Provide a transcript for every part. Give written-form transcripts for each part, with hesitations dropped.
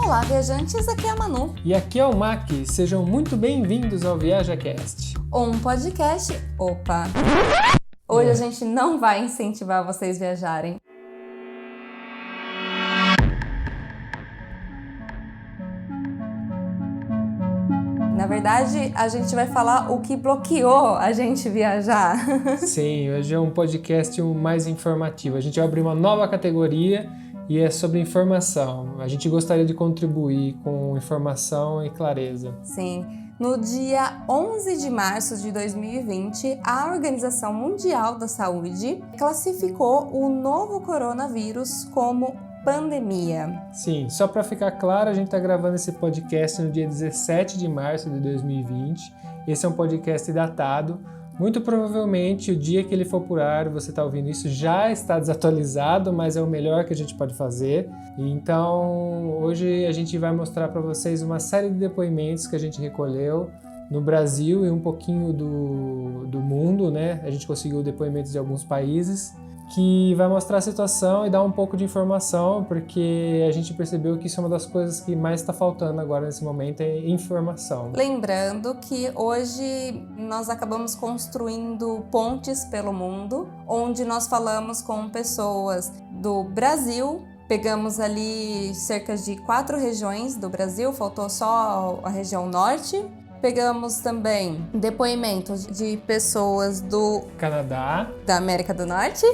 Olá, viajantes, aqui é a Manu. E aqui é o Mac, sejam muito bem-vindos ao ViajaCast. Um podcast, Hoje a gente não vai incentivar vocês a viajarem. Na verdade, a gente vai falar o que bloqueou a gente viajar. Sim, hoje é um podcast mais informativo. A gente vai abrir uma nova categoria e é sobre informação. A gente gostaria de contribuir com informação e clareza. Sim. No dia 11 de março de 2020, a Organização Mundial da Saúde classificou o novo coronavírus como pandemia. Sim, só para ficar claro, a gente está gravando esse podcast no dia 17 de março de 2020. Esse é um podcast datado. Muito provavelmente, o dia que ele for pro ar, você está ouvindo isso, já está desatualizado, mas é o melhor que a gente pode fazer. Então, hoje a gente vai mostrar para vocês uma série de depoimentos que a gente recolheu no Brasil e um pouquinho do mundo, né? A gente conseguiu depoimentos de alguns países, que vai mostrar a situação e dar um pouco de informação, porque a gente percebeu que isso é uma das coisas que mais está faltando agora nesse momento, é informação. Lembrando que hoje nós acabamos construindo pontes pelo mundo, onde nós falamos com pessoas do Brasil. Pegamos ali cerca de 4 regiões do Brasil, faltou só a região norte. Pegamos também depoimentos de pessoas do Canadá, da América do Norte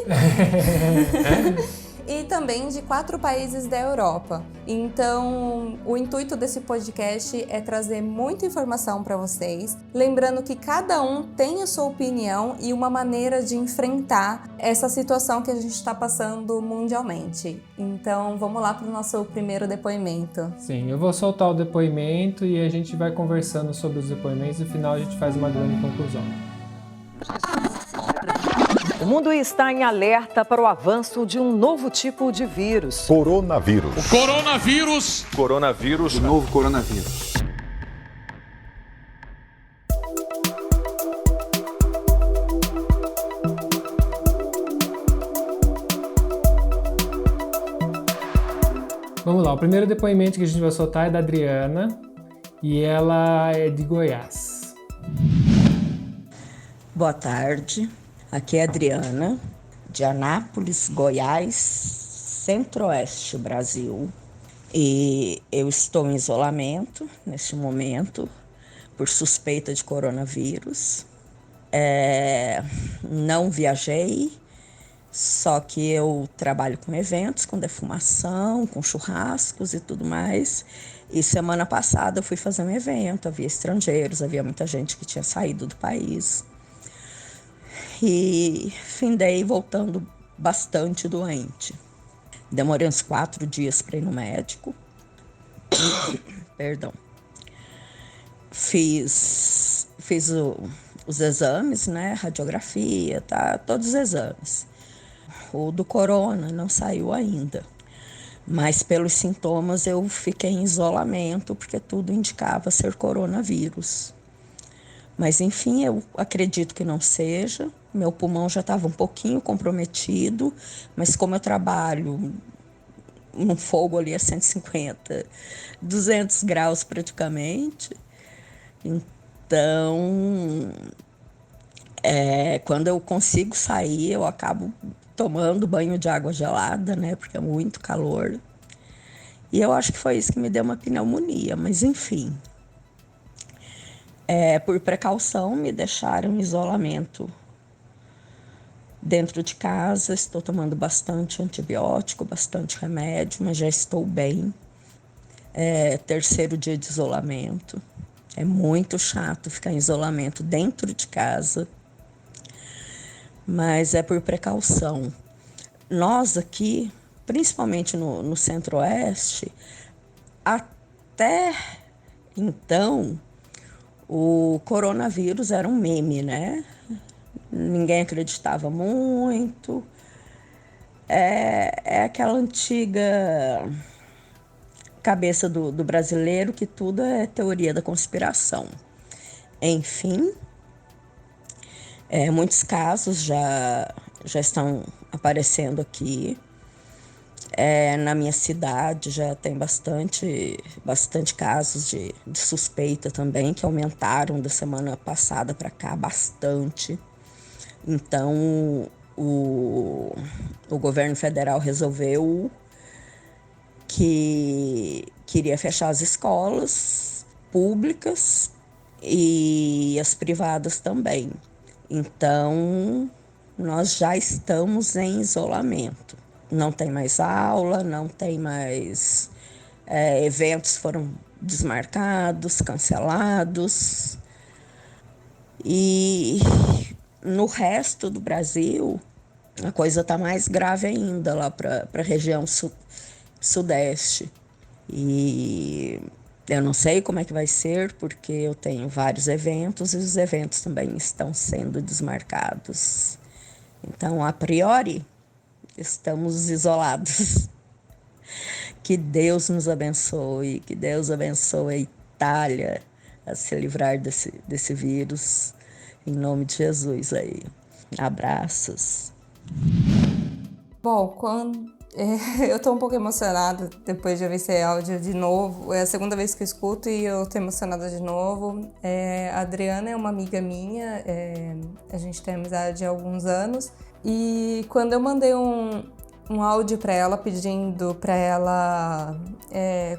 e também de 4 países da Europa. Então, o intuito desse podcast é trazer muita informação para vocês, lembrando que cada um tem a sua opinião e uma maneira de enfrentar essa situação que a gente está passando mundialmente. Então, vamos lá para o nosso primeiro depoimento. Sim, eu vou soltar o depoimento e a gente vai conversando sobre os depoimentos e no final a gente faz uma grande conclusão. O mundo está em alerta para o avanço de um novo tipo de vírus. Coronavírus. O coronavírus. Coronavírus. O novo coronavírus. Vamos lá, o primeiro depoimento que a gente vai soltar é da Adriana e ela é de Goiás. Boa tarde. Aqui é a Adriana, de Anápolis, Goiás, Centro-Oeste, Brasil. E eu estou em isolamento neste momento por suspeita de coronavírus. Não viajei, só que eu trabalho com eventos, com defumação, com churrascos e tudo mais. E semana passada eu fui fazer um evento, havia estrangeiros, havia muita gente que tinha saído do país. E findei voltando bastante doente. Demorei uns 4 dias para ir no médico. Perdão. Fiz os exames, né? Radiografia, tá? Todos os exames. O do corona não saiu ainda. Mas pelos sintomas eu fiquei em isolamento, porque tudo indicava ser coronavírus. Mas enfim, eu acredito que não seja. Meu pulmão já estava um pouquinho comprometido, mas como eu trabalho num fogo ali a 150, 200 graus praticamente, então quando eu consigo sair, eu acabo tomando banho de água gelada, né, porque é muito calor. E eu acho que foi isso que me deu uma pneumonia, mas enfim. Por precaução, me deixaram em isolamento dentro de casa. Estou tomando bastante antibiótico, bastante remédio, mas já estou bem. 3º dia de isolamento. É muito chato ficar em isolamento dentro de casa, mas é por precaução. Nós aqui, principalmente no Centro-Oeste, até então, o coronavírus era um meme, né? Ninguém acreditava muito. É aquela antiga cabeça do brasileiro que tudo é teoria da conspiração. Enfim, muitos casos já estão aparecendo aqui. Na minha cidade já tem bastante casos de suspeita também, que aumentaram da semana passada para cá bastante. Então, o governo federal resolveu que queria fechar as escolas públicas e as privadas também. Então, nós já estamos em isolamento. Não tem mais aula, não tem mais... eventos foram desmarcados, cancelados. E no resto do Brasil, a coisa está mais grave ainda, lá para a região sudeste. E eu não sei como é que vai ser, porque eu tenho vários eventos e os eventos também estão sendo desmarcados. Então, a priori, estamos isolados. Que Deus nos abençoe, que Deus abençoe a Itália a se livrar desse vírus. Em nome de Jesus aí. Abraços. Bom, eu tô um pouco emocionada depois de ouvir esse áudio de novo. É a segunda vez que eu escuto e eu tô emocionada de novo. A Adriana é uma amiga minha, a gente tem amizade há alguns anos. E quando eu mandei um áudio para ela pedindo para ela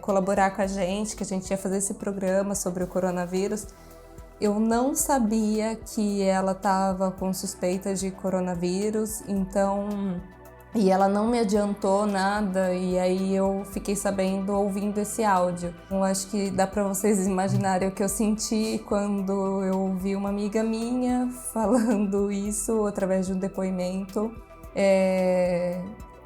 colaborar com a gente, que a gente ia fazer esse programa sobre o coronavírus, eu não sabia que ela estava com suspeita de coronavírus, e ela não me adiantou nada, e aí eu fiquei sabendo ouvindo esse áudio. Eu acho que dá para vocês imaginarem o que eu senti quando eu ouvi uma amiga minha falando isso através de um depoimento.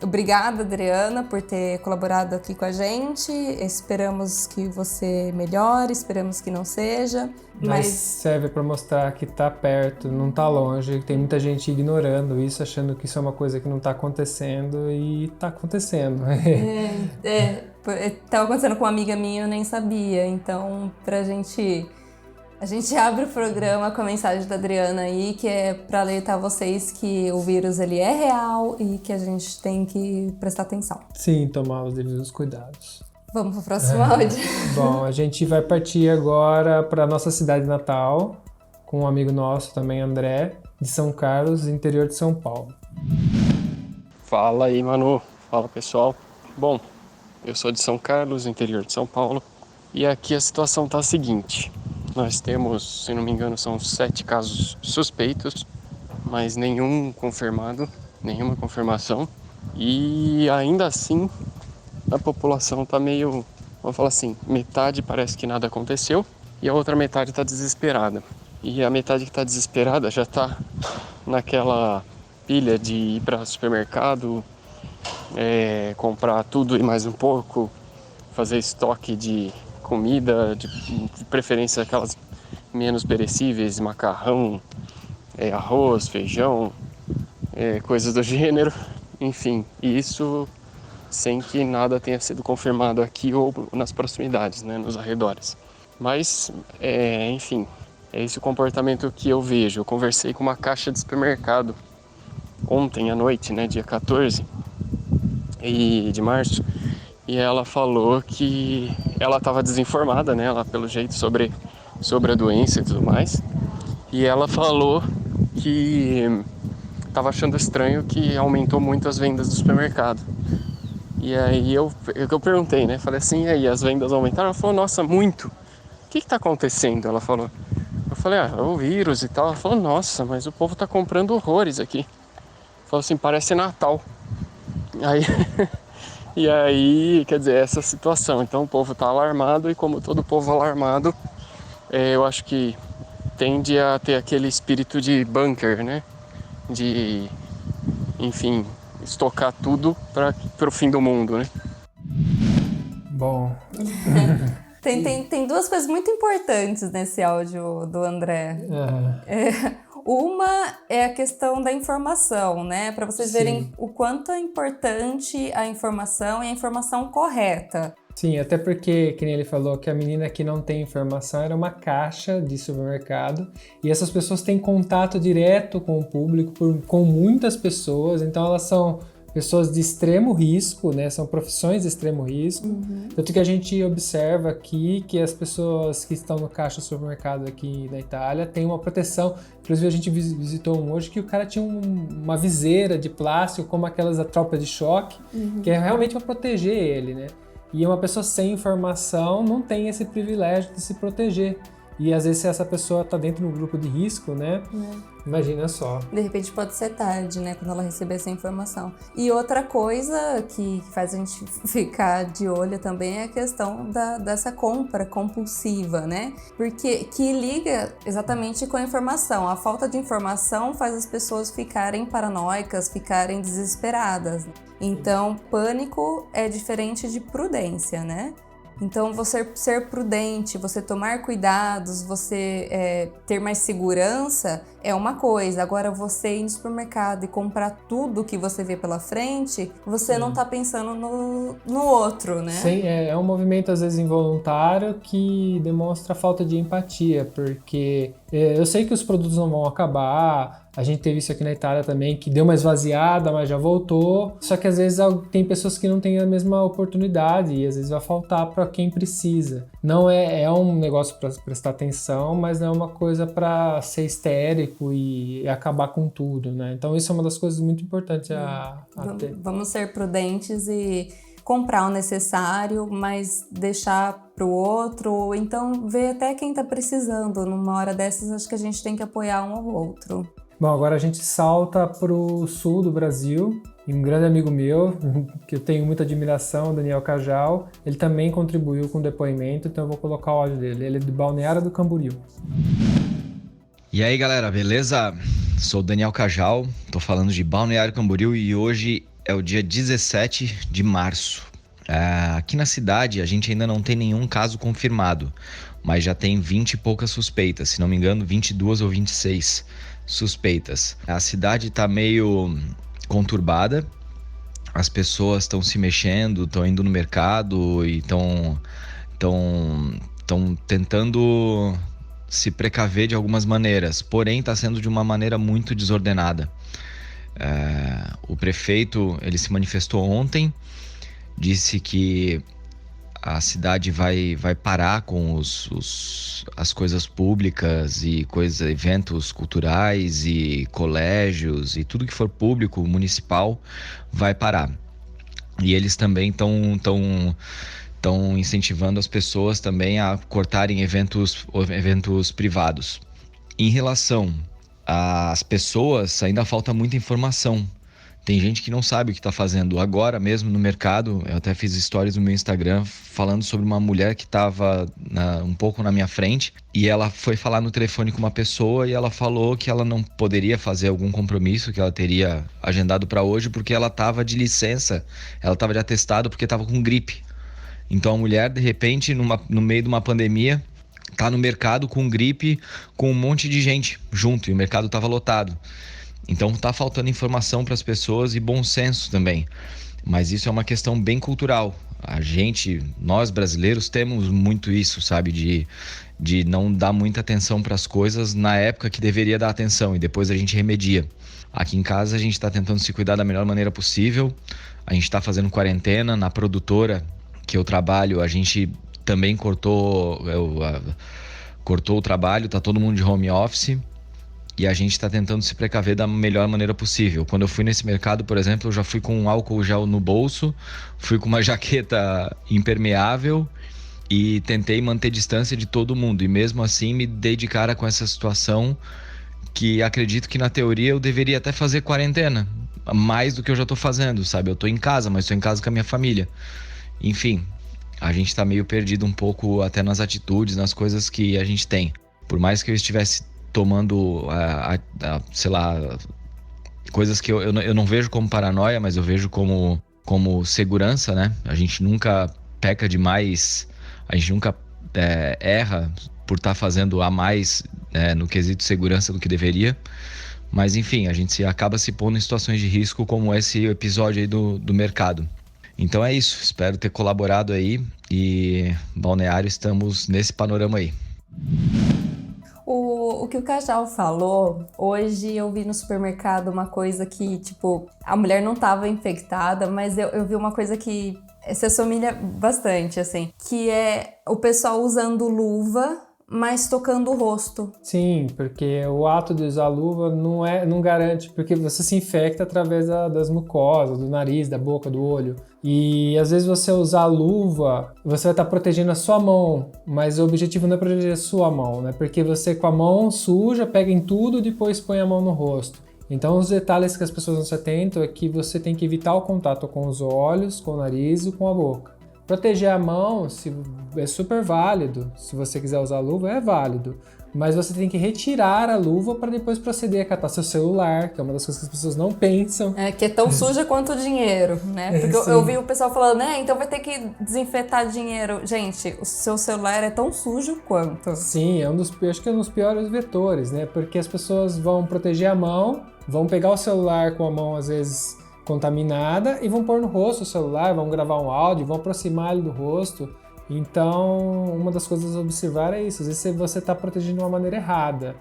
Obrigada, Adriana, por ter colaborado aqui com a gente. Esperamos que você melhore, esperamos que não seja. Mas serve para mostrar que tá perto, não tá longe. Tem muita gente ignorando isso, achando que isso é uma coisa que não tá acontecendo, e tá acontecendo. Tava acontecendo com uma amiga minha, eu nem sabia. Então, a gente abre o programa com a mensagem da Adriana aí, que é para alertar vocês que o vírus ele é real e que a gente tem que prestar atenção. Sim, tomar os devidos cuidados. Vamos pro próximo áudio. Bom, a gente vai partir agora para nossa cidade natal, com um amigo nosso também, André, de São Carlos, interior de São Paulo. Fala aí, Manu. Fala, pessoal. Bom, eu sou de São Carlos, interior de São Paulo, e aqui a situação tá a seguinte. Nós temos, se não me engano, são 7 casos suspeitos, mas nenhum confirmado, nenhuma confirmação. E ainda assim, a população está meio, vamos falar assim, metade parece que nada aconteceu e a outra metade está desesperada. E a metade que está desesperada já está naquela pilha de ir para o supermercado, comprar tudo e mais um pouco, fazer estoque de comida, de preferência aquelas menos perecíveis, macarrão, arroz, feijão, coisas do gênero, enfim, isso sem que nada tenha sido confirmado aqui ou nas proximidades, né, nos arredores. Mas, enfim, é esse o comportamento que eu vejo. Eu conversei com uma caixa de supermercado ontem à noite, né, dia 14 de março, e ela falou que ela estava desinformada, né, ela, pelo jeito, sobre a doença e tudo mais. E ela falou que estava achando estranho que aumentou muito as vendas do supermercado. E aí eu perguntei, né, falei assim, e aí, as vendas aumentaram? Ela falou, nossa, muito. O que está acontecendo? Ela falou. Eu falei, é o vírus e tal. Ela falou, nossa, mas o povo está comprando horrores aqui. Falou assim, parece Natal. Aí... E aí, quer dizer, essa situação. Então o povo está alarmado, e como todo povo alarmado, eu acho que tende a ter aquele espírito de bunker, né? De, enfim, estocar tudo para o fim do mundo, né? Bom... Tem duas coisas muito importantes nesse áudio do André. Uma é a questão da informação, né? Para vocês verem o quanto é importante a informação e a informação correta. Sim, até porque, que nem ele falou, que a menina que não tem informação era uma caixa de supermercado, e essas pessoas têm contato direto com o público, com muitas pessoas, então elas são pessoas de extremo risco, né? São profissões de extremo risco. Tanto que a gente observa aqui que as pessoas que estão no caixa do supermercado aqui na Itália têm uma proteção. Inclusive a gente visitou um hoje que o cara tinha uma viseira de plástico, como aquelas da tropa de choque, que é realmente para proteger ele, né? E uma pessoa sem informação não tem esse privilégio de se proteger. E às vezes se essa pessoa está dentro de um grupo de risco, né? Imagina só. De repente pode ser tarde, né? Quando ela receber essa informação. E outra coisa que faz a gente ficar de olho também é a questão dessa compra compulsiva, né? Porque que liga exatamente com a informação. A falta de informação faz as pessoas ficarem paranoicas, ficarem desesperadas. Então, pânico é diferente de prudência, né? Então, você ser prudente, você tomar cuidados, você ter mais segurança é uma coisa. Agora, você ir no supermercado e comprar tudo que você vê pela frente, você não tá pensando no outro, né? Sim, é um movimento, às vezes, involuntário que demonstra falta de empatia, porque eu sei que os produtos não vão acabar. A gente teve isso aqui na Itália também, que deu uma esvaziada, mas já voltou. Só que às vezes tem pessoas que não têm a mesma oportunidade e às vezes vai faltar para quem precisa. Não é um negócio para prestar atenção, mas não é uma coisa para ser histérico e acabar com tudo, né? Então isso é uma das coisas muito importantes a ter. Vamos ser prudentes e comprar o necessário, mas deixar para o outro, ou então ver até quem está precisando. Numa hora dessas, acho que a gente tem que apoiar um ao outro. Bom, agora a gente salta para o sul do Brasil e um grande amigo meu, que eu tenho muita admiração, Daniel Cajal, ele também contribuiu com o depoimento, então eu vou colocar o áudio dele. Ele é de Balneário do Camboriú. E aí, galera, beleza? Sou o Daniel Cajal, tô falando de Balneário Camboriú e hoje é o dia 17 de março. Aqui na cidade a gente ainda não tem nenhum caso confirmado, mas já tem 20 e poucas suspeitas, se não me engano 22 ou 26 suspeitas. A cidade tá meio conturbada, as pessoas estão se mexendo, estão indo no mercado e estão tentando se precaver de algumas maneiras, porém está sendo de uma maneira muito desordenada. O prefeito ele se manifestou ontem, disse que a cidade vai parar com as coisas públicas e eventos culturais e colégios e tudo que for público, municipal, vai parar. E eles também estão incentivando as pessoas também a cortarem eventos privados. Em relação às pessoas, ainda falta muita informação. Tem gente que não sabe o que está fazendo. Agora mesmo no mercado, eu até fiz stories no meu Instagram falando sobre uma mulher que estava um pouco na minha frente e ela foi falar no telefone com uma pessoa e ela falou que ela não poderia fazer algum compromisso que ela teria agendado para hoje porque ela estava de licença, ela estava de atestado porque estava com gripe. Então a mulher, de repente, no meio de uma pandemia, está no mercado com gripe, com um monte de gente junto e o mercado estava lotado. Então tá faltando informação para as pessoas e bom senso também. Mas isso é uma questão bem cultural. Nós brasileiros temos muito isso, sabe? De não dar muita atenção para as coisas na época que deveria dar atenção e depois a gente remedia. Aqui em casa a gente está tentando se cuidar da melhor maneira possível. A gente está fazendo quarentena. Na produtora que eu trabalho, a gente também cortou o trabalho, tá todo mundo de home office. E a gente está tentando se precaver da melhor maneira possível. Quando eu fui nesse mercado, por exemplo, eu já fui com um álcool gel no bolso, fui com uma jaqueta impermeável e tentei manter distância de todo mundo. E mesmo assim me dei de cara com essa situação que acredito que na teoria eu deveria até fazer quarentena. Mais do que eu já estou fazendo, sabe? Eu estou em casa, mas estou em casa com a minha família. Enfim, a gente está meio perdido um pouco até nas atitudes, nas coisas que a gente tem. Por mais que eu estivesse tomando, sei lá, coisas que eu não vejo como paranoia, mas eu vejo como segurança, né? A gente nunca peca demais, a gente nunca erra por estar fazendo a mais no quesito segurança do que deveria. Mas enfim, a gente acaba se pondo em situações de risco como esse episódio aí do mercado. Então é isso, espero ter colaborado aí e Balneário, estamos nesse panorama aí. O o que o Cajal falou, hoje eu vi no supermercado uma coisa que, tipo, a mulher não tava infectada, mas eu vi uma coisa que se assemelha bastante, assim, que é o pessoal usando luva, mas tocando o rosto. Sim, porque o ato de usar luva não garante, porque você se infecta através das mucosas, do nariz, da boca, do olho. E às vezes você usar a luva, você vai estar protegendo a sua mão, mas o objetivo não é proteger a sua mão, né? Porque você com a mão suja, pega em tudo e depois põe a mão no rosto. Então os detalhes que as pessoas não se atentam é que você tem que evitar o contato com os olhos, com o nariz e com a boca. Proteger a mão é super válido, se você quiser usar a luva é válido, mas você tem que retirar a luva para depois proceder a catar seu celular, que é uma das coisas que as pessoas não pensam. É, que é tão suja quanto o dinheiro, né? Porque eu vi o pessoal falando, né, então vai ter que desinfetar dinheiro. Gente, o seu celular é tão sujo quanto. Sim, acho que é um dos piores vetores, né? Porque as pessoas vão proteger a mão, vão pegar o celular com a mão às vezes contaminada e vão pôr no rosto o celular, vão gravar um áudio, vão aproximar ele do rosto. Então, uma das coisas a observar é isso. Às vezes você está protegendo de uma maneira errada.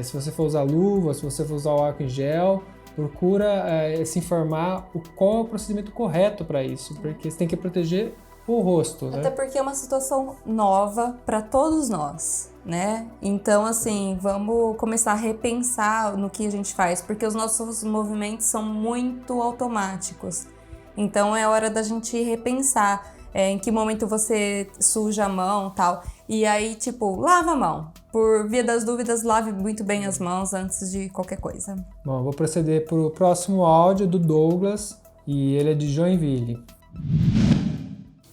Se você for usar luva, se você for usar o álcool em gel, procura se informar qual é o procedimento correto para isso, porque você tem que proteger o rosto, né? Até porque é uma situação nova para todos nós, né? Então, assim, vamos começar a repensar no que a gente faz, porque os nossos movimentos são muito automáticos. Então, é hora da gente repensar em que momento você suja a mão e tal. E aí, tipo, lava a mão. Por via das dúvidas, lave muito bem as mãos antes de qualquer coisa. Bom, vou proceder para o próximo áudio do Douglas, e ele é de Joinville.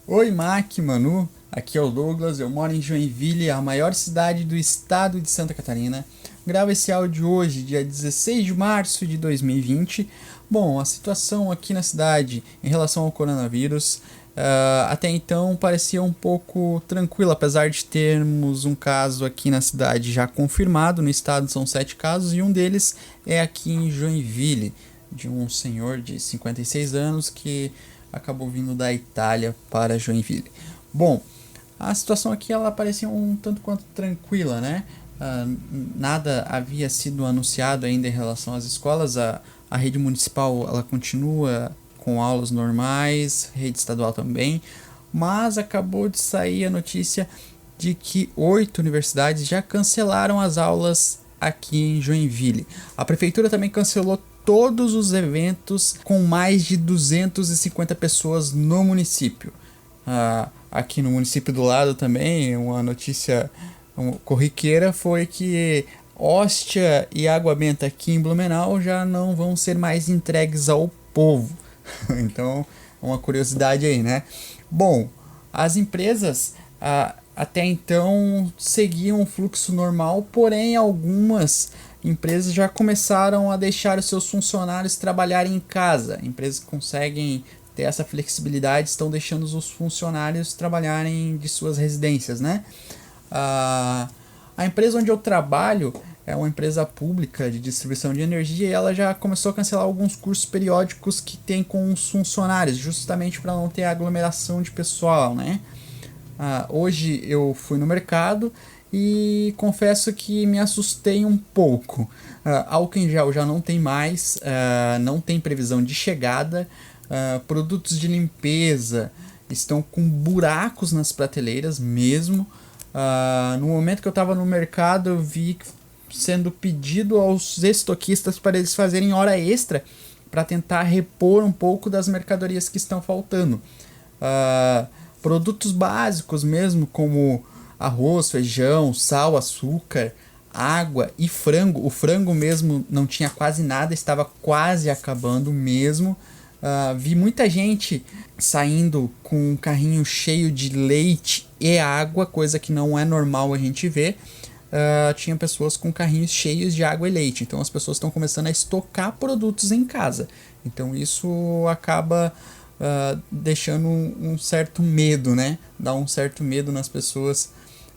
Oi, Mac, Manu, aqui é o Douglas, eu moro em Joinville, a maior cidade do estado de Santa Catarina. Gravo esse áudio hoje, dia 16 de março de 2020. Bom, a situação aqui na cidade em relação ao coronavírus até então parecia um pouco tranquila, apesar de termos um caso aqui na cidade já confirmado. No estado são 7 casos e um deles é aqui em Joinville, de um senhor de 56 anos que acabou vindo da Itália para Joinville. Bom, a situação aqui ela parecia um tanto quanto tranquila, né? Nada havia sido anunciado ainda em relação às escolas. A rede municipal ela continua com aulas normais, rede estadual também, mas acabou de sair a notícia de que 8 universidades já cancelaram as aulas aqui em Joinville. A prefeitura também cancelou todos os eventos com mais de 250 pessoas no município. Aqui no município do lado também, uma notícia corriqueira foi que hóstia e água benta aqui em Blumenau já não vão ser mais entregues ao povo. Então, uma curiosidade aí, né? Bom, as empresas até então seguiam o fluxo normal, porém algumas empresas já começaram a deixar os seus funcionários trabalharem em casa. Empresas que conseguem ter essa flexibilidade estão deixando os funcionários trabalharem de suas residências, né? A empresa onde eu trabalho é uma empresa pública de distribuição de energia e ela já começou a cancelar alguns cursos periódicos que tem com os funcionários, justamente para não ter aglomeração de pessoal, né? Hoje eu fui no mercado e confesso que me assustei um pouco. Álcool em gel já não tem mais, não tem previsão de chegada, produtos de limpeza estão com buracos nas prateleiras mesmo. No momento que eu estava no mercado, eu vi sendo pedido aos estoquistas para eles fazerem hora extra para tentar repor um pouco das mercadorias que estão faltando. Produtos básicos mesmo, como arroz, feijão, sal, açúcar, água e frango. O frango mesmo não tinha quase nada, estava quase acabando mesmo. Vi muita gente saindo com um carrinho cheio de leite e água, coisa que não é normal a gente ver. Tinha pessoas com carrinhos cheios de água e leite. Então as pessoas estão começando a estocar produtos em casa. Então isso acaba deixando um certo medo, né? Dá um certo medo nas pessoas,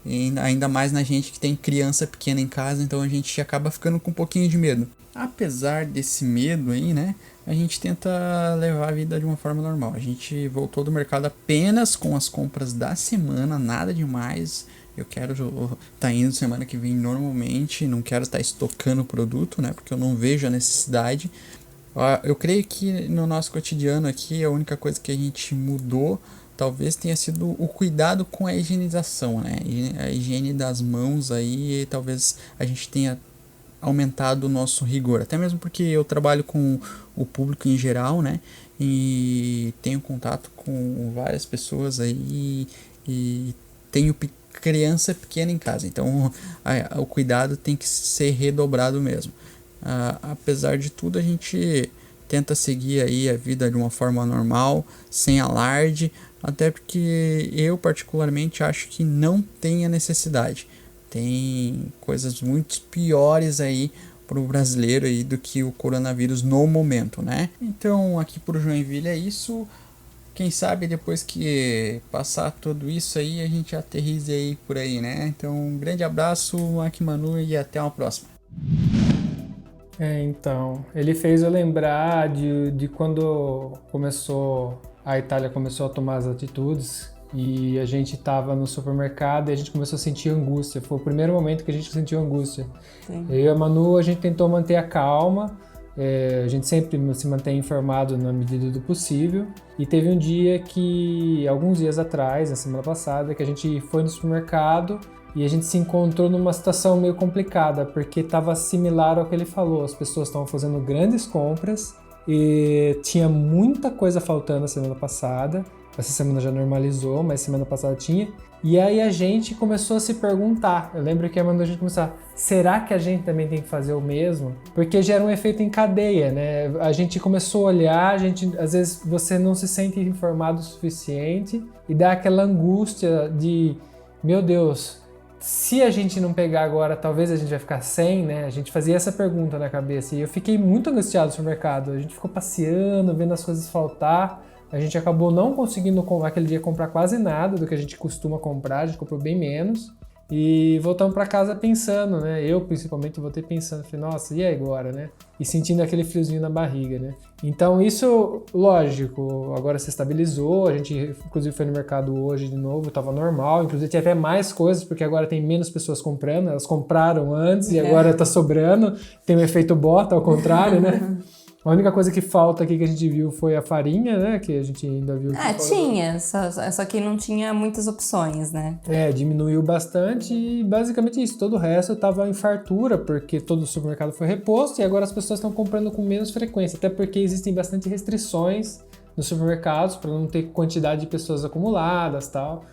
e ainda mais na gente que tem criança pequena em casa. Então a gente acaba ficando com um pouquinho de medo. Apesar desse medo aí, né? A gente tenta levar a vida de uma forma normal. A gente voltou do mercado apenas com as compras da semana, nada demais. Eu quero estar indo semana que vem normalmente, não quero estar estocando o produto, né? Porque eu não vejo a necessidade. Eu creio que no nosso cotidiano aqui, a única coisa que a gente mudou talvez tenha sido o cuidado com a higienização, né? A higiene das mãos aí, talvez a gente tenha aumentado o nosso rigor. Até mesmo porque eu trabalho com o público em geral, né? E tenho contato com várias pessoas aí e tenho criança pequena em casa. Então o cuidado tem que ser redobrado mesmo. Apesar de tudo, a gente tenta seguir aí a vida de uma forma normal, sem alarde, até porque eu particularmente acho que não tem a necessidade. Tem coisas muito piores aí para o brasileiro aí do que o coronavírus no momento, né? Então aqui por Joinville é isso. Quem sabe depois que passar tudo isso aí a gente aterrize aí por aí, né? Então um grande abraço, Mac Manu, e até uma próxima. Então, ele fez eu lembrar de quando a Itália começou a tomar as atitudes e a gente estava no supermercado e a gente começou a sentir angústia. Foi o primeiro momento que a gente sentiu angústia. Sim. Eu e a Manu, a gente tentou manter a calma, a gente sempre se mantém informado na medida do possível. E teve um dia alguns dias atrás, na semana passada, que a gente foi no supermercado e a gente se encontrou numa situação meio complicada, porque estava similar ao que ele falou. As pessoas estavam fazendo grandes compras e tinha muita coisa faltando a semana passada. Essa semana já normalizou, mas semana passada tinha. E aí a gente começou a se perguntar. Eu lembro que a gente começou será que a gente também tem que fazer o mesmo? Porque gera um efeito em cadeia, né? A gente começou a olhar, às vezes você não se sente informado o suficiente e dá aquela angústia de, meu Deus, se a gente não pegar agora, talvez a gente vai ficar sem, né? A gente fazia essa pergunta na cabeça e eu fiquei muito angustiado no supermercado. A gente ficou passeando, vendo as coisas faltar. A gente acabou não conseguindo aquele dia comprar quase nada do que a gente costuma comprar, a gente comprou bem menos. E voltamos para casa pensando, né? Eu principalmente voltei pensando, falei, nossa, e agora, né? E sentindo aquele friozinho na barriga, né? Então isso, lógico, agora se estabilizou, a gente inclusive foi no mercado hoje de novo, estava normal, inclusive tinha até mais coisas, porque agora tem menos pessoas comprando, elas compraram antes e agora tá sobrando, tem um efeito bota ao contrário, né? A única coisa que falta aqui que a gente viu foi a farinha, né? Que a gente ainda viu. Tinha, só que não tinha muitas opções, né? Diminuiu bastante e basicamente isso. Todo o resto tava em fartura, porque todo o supermercado foi reposto e agora as pessoas estão comprando com menos frequência. Até porque existem bastante restrições nos supermercados para não ter quantidade de pessoas acumuladas e tal.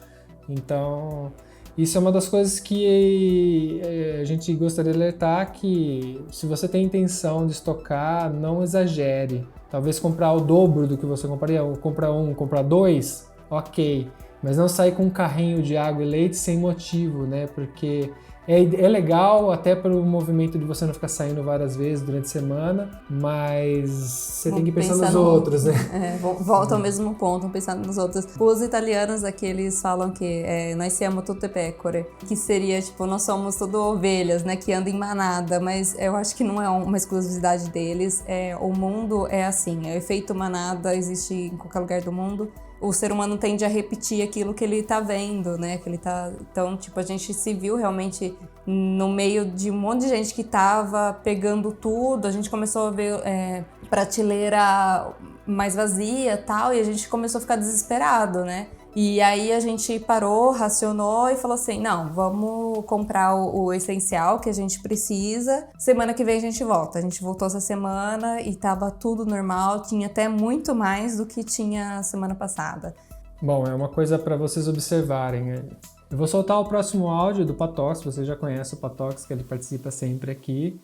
Então, isso é uma das coisas que a gente gostaria de alertar, que se você tem intenção de estocar, não exagere. Talvez comprar o dobro do que você compraria, ou comprar dois, ok. Mas não sair com um carrinho de água e leite sem motivo, né? Porque é legal até para o movimento de você não ficar saindo várias vezes durante a semana, mas você tem que pensar nos outros, né? Volta ao mesmo ponto, pensar nos outros. Os italianos aqui, eles falam que nós siamo tutte pecore, que seria, tipo, nós somos tudo ovelhas, né? Que andam em manada, mas eu acho que não é uma exclusividade deles. O mundo é assim, o efeito manada existe em qualquer lugar do mundo. O ser humano tende a repetir aquilo que ele tá vendo, né? Então, tipo, a gente se viu realmente no meio de um monte de gente que tava pegando tudo. A gente começou a ver prateleira mais vazia e tal, e a gente começou a ficar desesperado, né? E aí a gente parou, racionou e falou assim, não, vamos comprar o essencial que a gente precisa, semana que vem a gente volta. A gente voltou essa semana e tava tudo normal, tinha até muito mais do que tinha semana passada. Bom, é uma coisa para vocês observarem. Eu vou soltar o próximo áudio do Patox, você já conhece o Patox, que ele participa sempre aqui,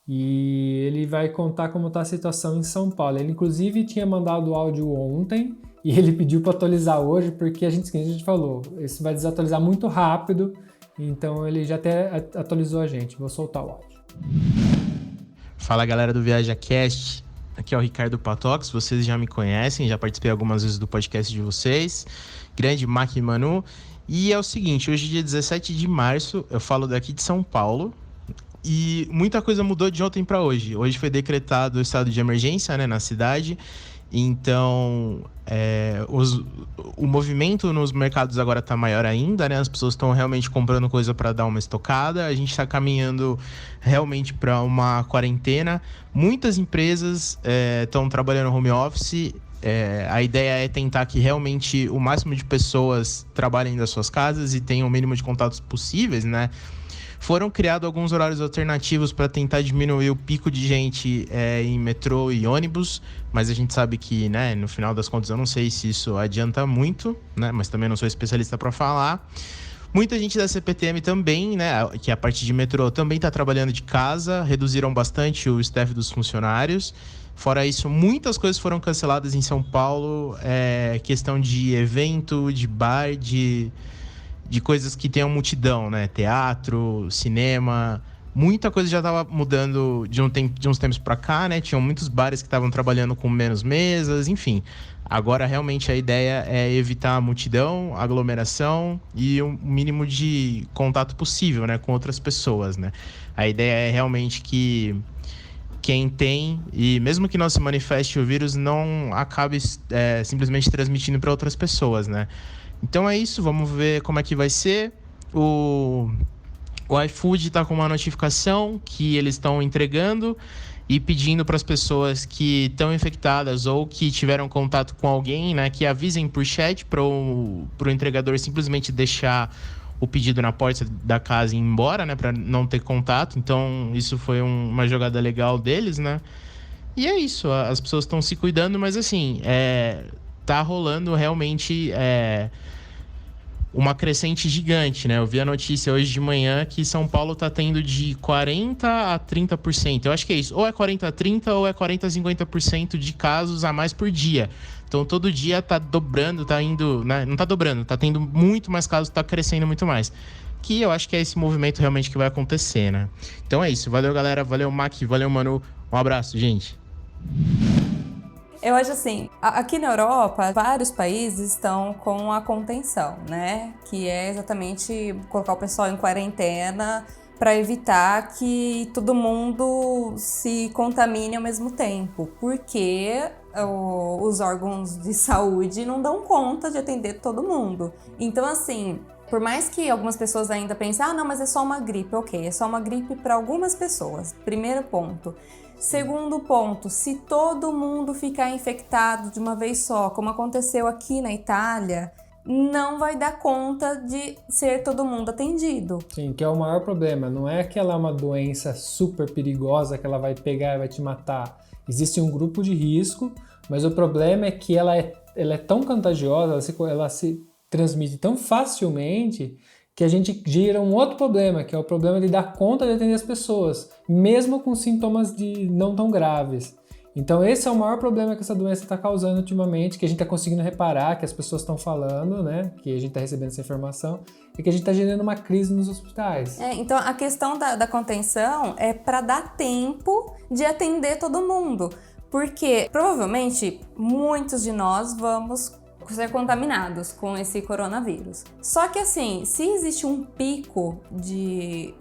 e ele vai contar como está a situação em São Paulo. Ele inclusive tinha mandado o áudio ontem, e ele pediu para atualizar hoje, porque a gente falou, isso vai desatualizar muito rápido, então ele já até atualizou a gente. Vou soltar o áudio. Fala galera do ViajaCast, aqui é o Ricardo Patox, vocês já me conhecem, já participei algumas vezes do podcast de vocês, grande Mac e Manu, e é o seguinte, hoje dia 17 de março, eu falo daqui de São Paulo, e muita coisa mudou de ontem para hoje. Hoje foi decretado o estado de emergência, né, na cidade, Então, o movimento nos mercados agora está maior ainda, né? As pessoas estão realmente comprando coisa para dar uma estocada. A gente está caminhando realmente para uma quarentena. Muitas empresas estão trabalhando home office. A ideia é tentar que realmente o máximo de pessoas trabalhem das suas casas e tenham o mínimo de contatos possíveis, né? Foram criados alguns horários alternativos para tentar diminuir o pico de gente em metrô e ônibus, mas a gente sabe que, né, no final das contas, eu não sei se isso adianta muito, né, mas também não sou especialista para falar. Muita gente da CPTM também, né, que é a parte de metrô, também está trabalhando de casa, reduziram bastante o staff dos funcionários. Fora isso, muitas coisas foram canceladas em São Paulo, questão de evento, de bar, de coisas que tenham multidão, né? Teatro, cinema, muita coisa já estava mudando de uns tempos para cá, né? Tinham muitos bares que estavam trabalhando com menos mesas, enfim. Agora, realmente, a ideia é evitar a multidão, aglomeração e o mínimo de contato possível, né? Com outras pessoas, né? A ideia é realmente que quem tem, e mesmo que não se manifeste o vírus, não acabe simplesmente transmitindo para outras pessoas, né? Então é isso, vamos ver como é que vai ser. O iFood está com uma notificação que eles estão entregando e pedindo para as pessoas que estão infectadas ou que tiveram contato com alguém, né, que avisem por chat para o entregador simplesmente deixar o pedido na porta da casa e ir embora, né, para não ter contato. Então isso foi uma jogada legal deles, né? E é isso, as pessoas estão se cuidando, mas assim, tá rolando realmente uma crescente gigante, né? Eu vi a notícia hoje de manhã que São Paulo tá tendo de 40% a 30%. Eu acho que é isso. Ou é 40% a 30% ou é 40% a 50% de casos a mais por dia. Então, todo dia tá dobrando, tá indo... Né? Não tá dobrando, tá tendo muito mais casos, tá crescendo muito mais. Que eu acho que é esse movimento realmente que vai acontecer, né? Então é isso. Valeu, galera. Valeu, Mac. Valeu, Manu. Um abraço, gente. Eu acho assim, aqui na Europa, vários países estão com a contenção, né? Que é exatamente colocar o pessoal em quarentena para evitar que todo mundo se contamine ao mesmo tempo, porque os órgãos de saúde não dão conta de atender todo mundo. Então, assim, por mais que algumas pessoas ainda pensem, não, mas é só uma gripe, ok, é só uma gripe para algumas pessoas. Primeiro ponto. Segundo ponto, se todo mundo ficar infectado de uma vez só, como aconteceu aqui na Itália, não vai dar conta de ser todo mundo atendido. Sim, que é o maior problema. Não é que ela é uma doença super perigosa que ela vai pegar e vai te matar. Existe um grupo de risco, mas o problema é que ela é tão contagiosa, ela se transmite tão facilmente que a gente gera um outro problema, que é o problema de dar conta de atender as pessoas, mesmo com sintomas não tão graves. Então esse é o maior problema que essa doença está causando ultimamente, que a gente está conseguindo reparar, que as pessoas estão falando, né? Que a gente está recebendo essa informação, e que a gente está gerando uma crise nos hospitais. Então a questão da contenção é para dar tempo de atender todo mundo, porque provavelmente muitos de nós vamos ser contaminados com esse coronavírus. Só que assim, se existe um pico de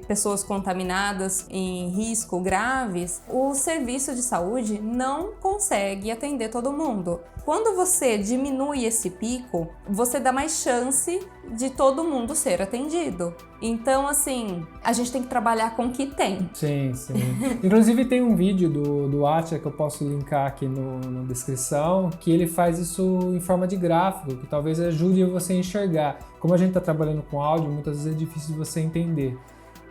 pessoas contaminadas em risco graves, o serviço de saúde não consegue atender todo mundo. Quando você diminui esse pico, você dá mais chance de todo mundo ser atendido. Então, assim, a gente tem que trabalhar com o que tem. Sim, sim. Inclusive tem um vídeo do Atila que eu posso linkar aqui na descrição, que ele faz isso em forma de gráfico, que talvez ajude você a enxergar. Como a gente está trabalhando com áudio, muitas vezes é difícil de você entender.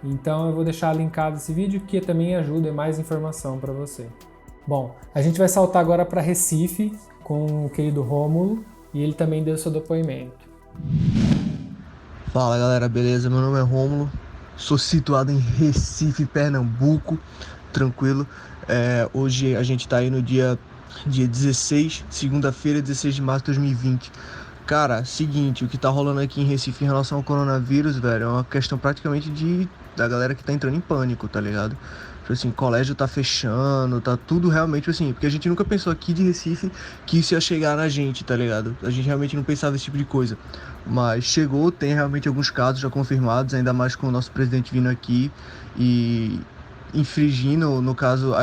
Então eu vou deixar linkado esse vídeo, que também ajuda, é mais informação para você. Bom, a gente vai saltar agora para Recife, com o querido Rômulo, e ele também deu seu depoimento. Fala galera, beleza? Meu nome é Rômulo, sou situado em Recife, Pernambuco, tranquilo. Hoje a gente tá aí no dia 16, segunda-feira, 16 de março de 2020. Cara, seguinte, o que tá rolando aqui em Recife em relação ao coronavírus, velho, é uma questão praticamente da galera que tá entrando em pânico, tá ligado? Tipo assim, colégio tá fechando, tá tudo realmente assim, porque a gente nunca pensou aqui de Recife que isso ia chegar na gente, tá ligado? A gente realmente não pensava esse tipo de coisa, mas chegou, tem realmente alguns casos já confirmados, ainda mais com o nosso presidente vindo aqui e infringindo, no caso,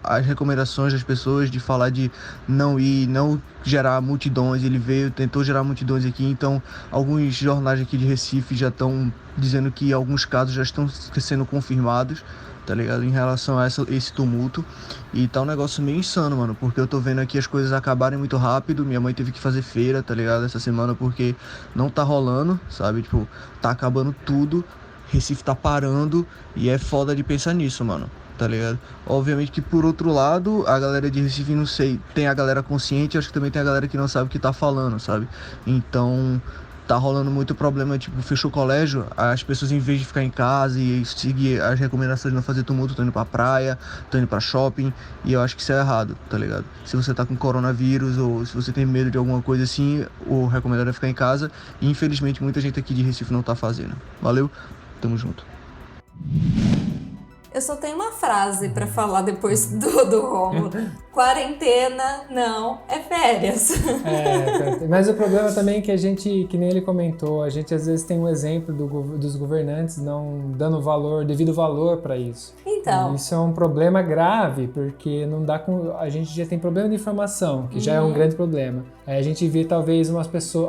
as recomendações das pessoas de falar de não ir, não gerar multidões. Ele tentou gerar multidões aqui, então alguns jornais aqui de Recife já estão dizendo que alguns casos já estão sendo confirmados, tá ligado? Em relação a esse tumulto. E tá um negócio meio insano, mano, porque eu tô vendo aqui as coisas acabarem muito rápido. Minha mãe teve que fazer feira, tá ligado? Essa semana, porque não tá rolando, sabe? Tipo, tá acabando tudo. Recife tá parando e é foda de pensar nisso, mano, tá ligado? Obviamente que por outro lado, a galera de Recife, não sei, tem a galera consciente, acho que também tem a galera que não sabe o que tá falando, sabe? Então, tá rolando muito problema, tipo, fechou o colégio, as pessoas em vez de ficar em casa e seguir as recomendações de não fazer tumulto, estão indo pra praia, estão indo pra shopping, e eu acho que isso é errado, tá ligado? Se você tá com coronavírus ou se você tem medo de alguma coisa assim, o recomendado é ficar em casa, e infelizmente muita gente aqui de Recife não tá fazendo. Valeu? Tamo junto. Eu só tenho uma frase pra falar depois do Rômulo. Quarentena não é férias. Mas o problema também é que a gente, que nem ele comentou, a gente às vezes tem um exemplo dos governantes não dando devido valor para isso. Então. E isso é um problema grave, porque não dá a gente já tem problema de informação, que já é um grande problema. Aí a gente vê talvez a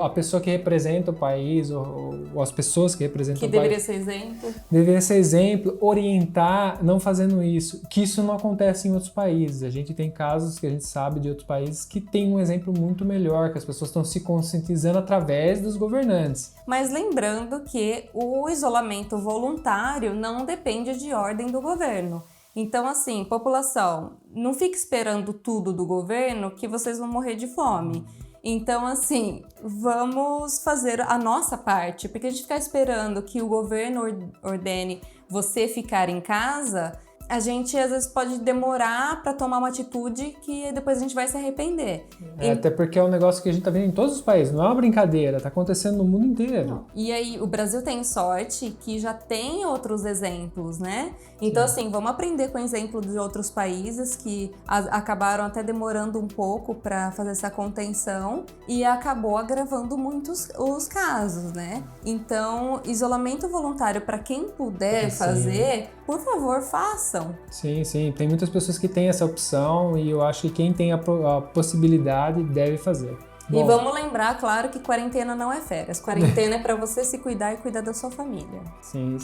pessoa que representa o país, ou as pessoas que representam o país. Que deveria ser exemplo. Deveria ser exemplo, orientar, não fazendo isso. Que isso não acontece em outros países. A gente tem casos que a gente sabe de outros países que tem um exemplo muito melhor, que as pessoas estão se conscientizando através dos governantes. Mas lembrando que o isolamento voluntário não depende de ordem do governo. Então, assim, população, não fique esperando tudo do governo que vocês vão morrer de fome. Então, assim, vamos fazer a nossa parte, porque a gente ficar esperando que o governo ordene você ficar em casa, a gente às vezes pode demorar para tomar uma atitude que depois a gente vai se arrepender. Até porque é um negócio que a gente tá vendo em todos os países, não é uma brincadeira, tá acontecendo no mundo inteiro. Não. E aí, o Brasil tem sorte que já tem outros exemplos, né? Então, assim, vamos aprender com o exemplo de outros países que acabaram até demorando um pouco para fazer essa contenção e acabou agravando muito os casos, né? Então, isolamento voluntário para quem puder fazer, por favor, façam. Sim, tem muitas pessoas que têm essa opção e eu acho que quem tem a possibilidade deve fazer. Bom. E vamos lembrar, claro, que quarentena não é férias. Quarentena é para você se cuidar e cuidar da sua família. Sim.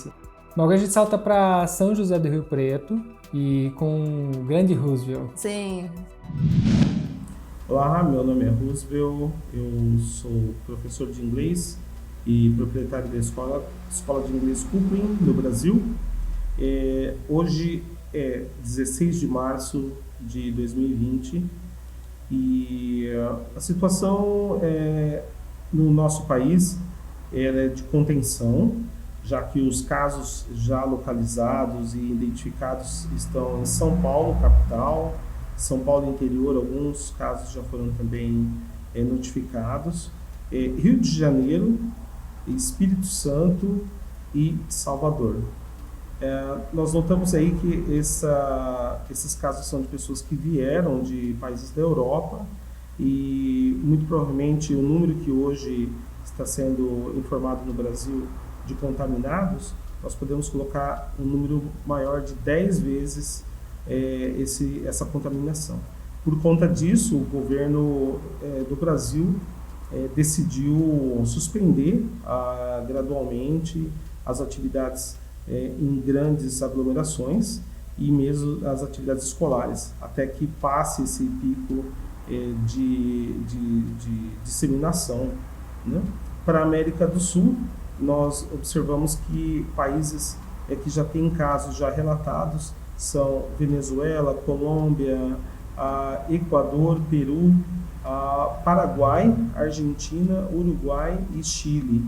Bom, agora a gente salta para São José do Rio Preto e com o grande Roosevelt. Sim. Olá, meu nome é Roosevelt, eu sou professor de inglês e proprietário da escola de inglês Coupling, no Brasil. Hoje é 16 de março de 2020 e a situação no nosso país é de contenção, já que os casos já localizados e identificados estão em São Paulo, capital, São Paulo interior, alguns casos já foram também notificados, Rio de Janeiro, Espírito Santo e Salvador. Nós notamos aí que esses casos são de pessoas que vieram de países da Europa e muito provavelmente o número que hoje está sendo informado no Brasil de contaminados, nós podemos colocar um número maior de 10 vezes essa contaminação. Por conta disso, o governo do Brasil decidiu suspender gradualmente as atividades em grandes aglomerações e mesmo as atividades escolares, até que passe esse pico de disseminação, né? Para a América do Sul, nós observamos que países que já têm casos já relatados são Venezuela, Colômbia, Equador, Peru, Paraguai, Argentina, Uruguai e Chile.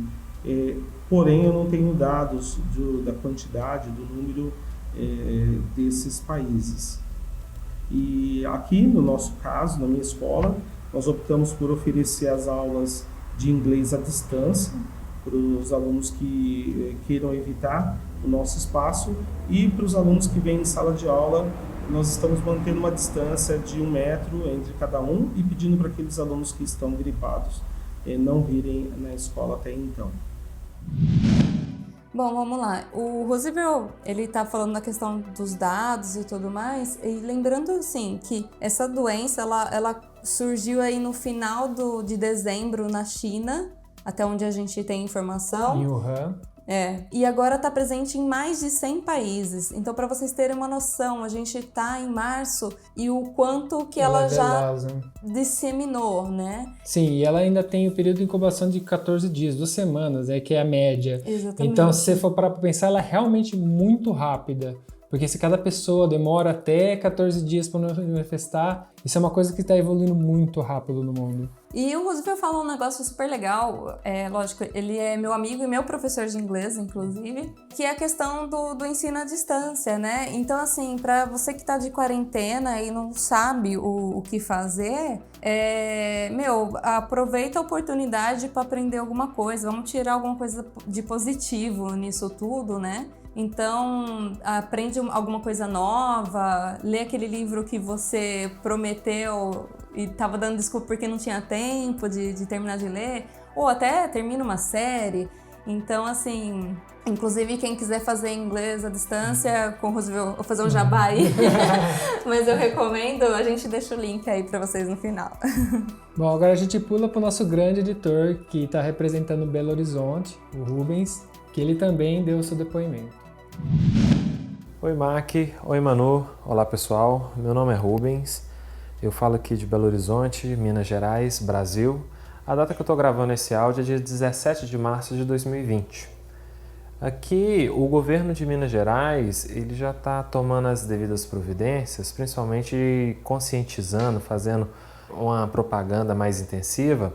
Porém, eu não tenho dados da quantidade, do número desses países. E aqui, no nosso caso, na minha escola, nós optamos por oferecer as aulas de inglês à distância para os alunos que queiram evitar o nosso espaço e para os alunos que vêm em sala de aula, nós estamos mantendo uma distância de 1 metro entre cada um e pedindo para aqueles alunos que estão gripados não virem na escola até então. Bom, vamos lá. O Roosevelt, ele tá falando da questão dos dados e tudo mais, e lembrando, assim, que essa doença, ela surgiu aí no final de dezembro na China, até onde a gente tem informação. Em Wuhan. E agora está presente em mais de 100 países. Então, para vocês terem uma noção, a gente está em março e o quanto que ela já disseminou, né? Sim, e ela ainda tem o período de incubação de 14 dias, 2 semanas, que é a média. Exatamente. Então, se você for parar para pensar, ela é realmente muito rápida. Porque se cada pessoa demora até 14 dias para manifestar, isso é uma coisa que está evoluindo muito rápido no mundo. E o Roosevelt falou um negócio super legal, lógico, ele é meu amigo e meu professor de inglês, inclusive, que é a questão do ensino à distância, né? Então, assim, para você que tá de quarentena e não sabe o que fazer, aproveita a oportunidade para aprender alguma coisa, vamos tirar alguma coisa de positivo nisso tudo, né? Então, aprende alguma coisa nova, lê aquele livro que você prometeu e estava dando desculpa porque não tinha tempo de terminar de ler, ou até termina uma série. Então, assim, inclusive quem quiser fazer inglês à distância, com o Roosevelt, vou fazer um jabá aí, mas eu recomendo, a gente deixa o link aí para vocês no final. Bom, agora a gente pula para o nosso grande editor, que está representando Belo Horizonte, o Rubens, que ele também deu o seu depoimento. Oi Mac, oi Manu, olá pessoal, meu nome é Rubens, eu falo aqui de Belo Horizonte, Minas Gerais, Brasil. A data que eu estou gravando esse áudio é dia 17 de março de 2020. Aqui o governo de Minas Gerais ele já está tomando as devidas providências, principalmente conscientizando, fazendo uma propaganda mais intensiva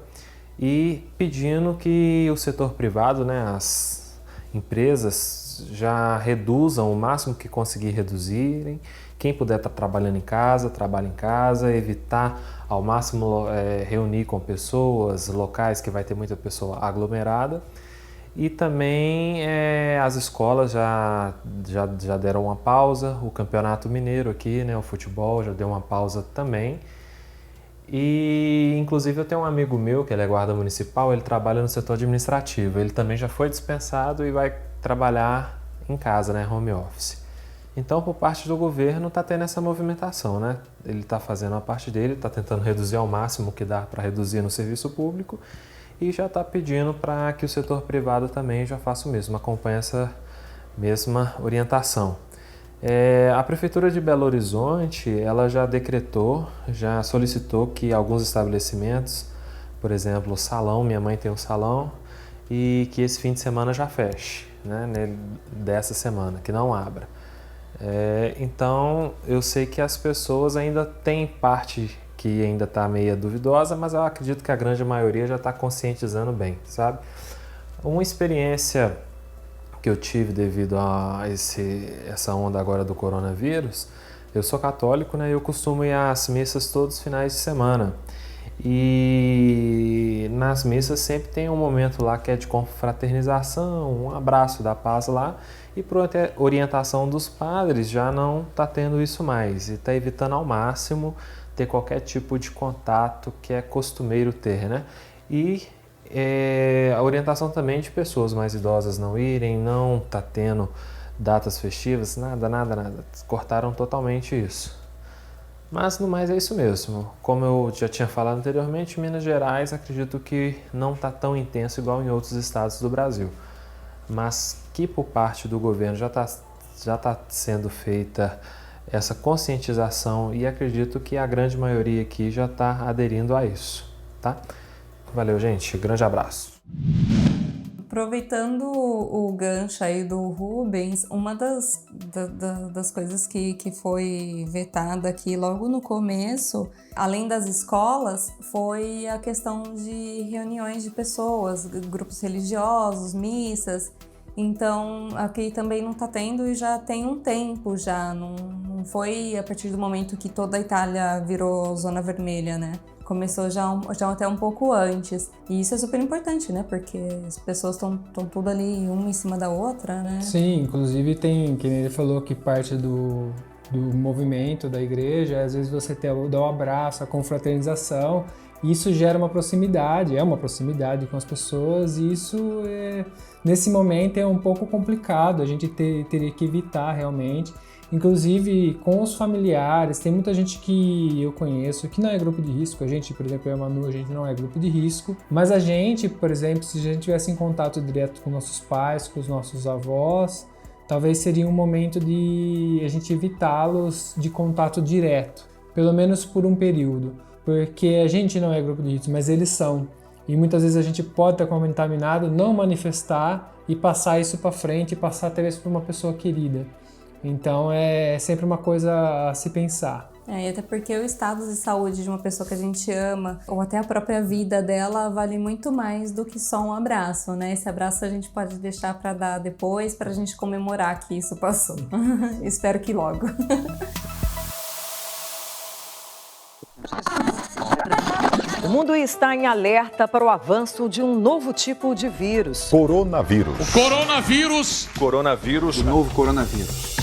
e pedindo que o setor privado, né, as empresas já reduzam o máximo que conseguir reduzirem. Quem puder estar trabalhando em casa, trabalhe em casa, evitar ao máximo reunir com pessoas, locais que vai ter muita pessoa aglomerada. E também as escolas já deram uma pausa, o Campeonato Mineiro aqui, né, o futebol já deu uma pausa também. E inclusive eu tenho um amigo meu que ele é guarda municipal, ele trabalha no setor administrativo, ele também já foi dispensado e vai trabalhar em casa, né, home office. Então, por parte do governo, está tendo essa movimentação, né? Ele está fazendo a parte dele, está tentando reduzir ao máximo que dá para reduzir no serviço público e já está pedindo para que o setor privado também já faça o mesmo, acompanhe essa mesma orientação. A Prefeitura de Belo Horizonte, ela já decretou, já solicitou que alguns estabelecimentos, por exemplo, o salão, minha mãe tem um salão, e que esse fim de semana já feche, né, dessa semana, que não abra. Então, eu sei que as pessoas ainda têm parte que ainda está meio duvidosa, mas eu acredito que a grande maioria já está conscientizando bem, sabe? Uma experiência que eu tive devido a essa onda agora do coronavírus, eu sou católico, né? Eu costumo ir às missas todos os finais de semana. E nas missas sempre tem um momento lá que é de confraternização, um abraço da paz lá, e por orientação dos padres já não está tendo isso mais, e está evitando ao máximo ter qualquer tipo de contato que é costumeiro ter, né? E a orientação também de pessoas mais idosas não irem, não está tendo datas festivas, nada, cortaram totalmente isso. Mas no mais é isso mesmo. Como eu já tinha falado anteriormente, Minas Gerais acredito que não está tão intenso igual em outros estados do Brasil. Mas que por parte do governo já está sendo feita essa conscientização e acredito que a grande maioria aqui já está aderindo a isso, tá? Valeu, gente. Grande abraço. Aproveitando o gancho aí do Rubens, uma das coisas que foi vetada aqui logo no começo, além das escolas, foi a questão de reuniões de pessoas, grupos religiosos, missas. Então, aqui também não está tendo e já tem um tempo já, não foi a partir do momento que toda a Itália virou zona vermelha, né? Começou já até um pouco antes. E isso é super importante, né? Porque as pessoas estão tudo ali, uma em cima da outra, né? Sim, inclusive tem, que ele falou que parte do movimento da igreja, às vezes você dá um abraço, a confraternização, Isso gera uma proximidade com as pessoas, e isso, nesse momento, é um pouco complicado, a gente teria que evitar realmente. Inclusive, com os familiares, tem muita gente que eu conheço que não é grupo de risco. A gente, por exemplo, eu e a Manu, a gente não é grupo de risco. Mas a gente, por exemplo, se a gente tivesse em contato direto com nossos pais, com os nossos avós, talvez seria um momento de a gente evitá-los de contato direto, pelo menos por um período. Porque a gente não é grupo de risco, mas eles são. E muitas vezes a gente pode estar contaminado, não manifestar e passar isso para frente, e passar até mesmo para uma pessoa querida. Então é sempre uma coisa a se pensar. E até porque o estado de saúde de uma pessoa que a gente ama, ou até a própria vida dela, vale muito mais do que só um abraço, né? Esse abraço a gente pode deixar para dar depois, para a gente comemorar que isso passou. Espero que logo. O mundo está em alerta para o avanço de um novo tipo de vírus. Coronavírus. O coronavírus. Coronavírus. O novo coronavírus.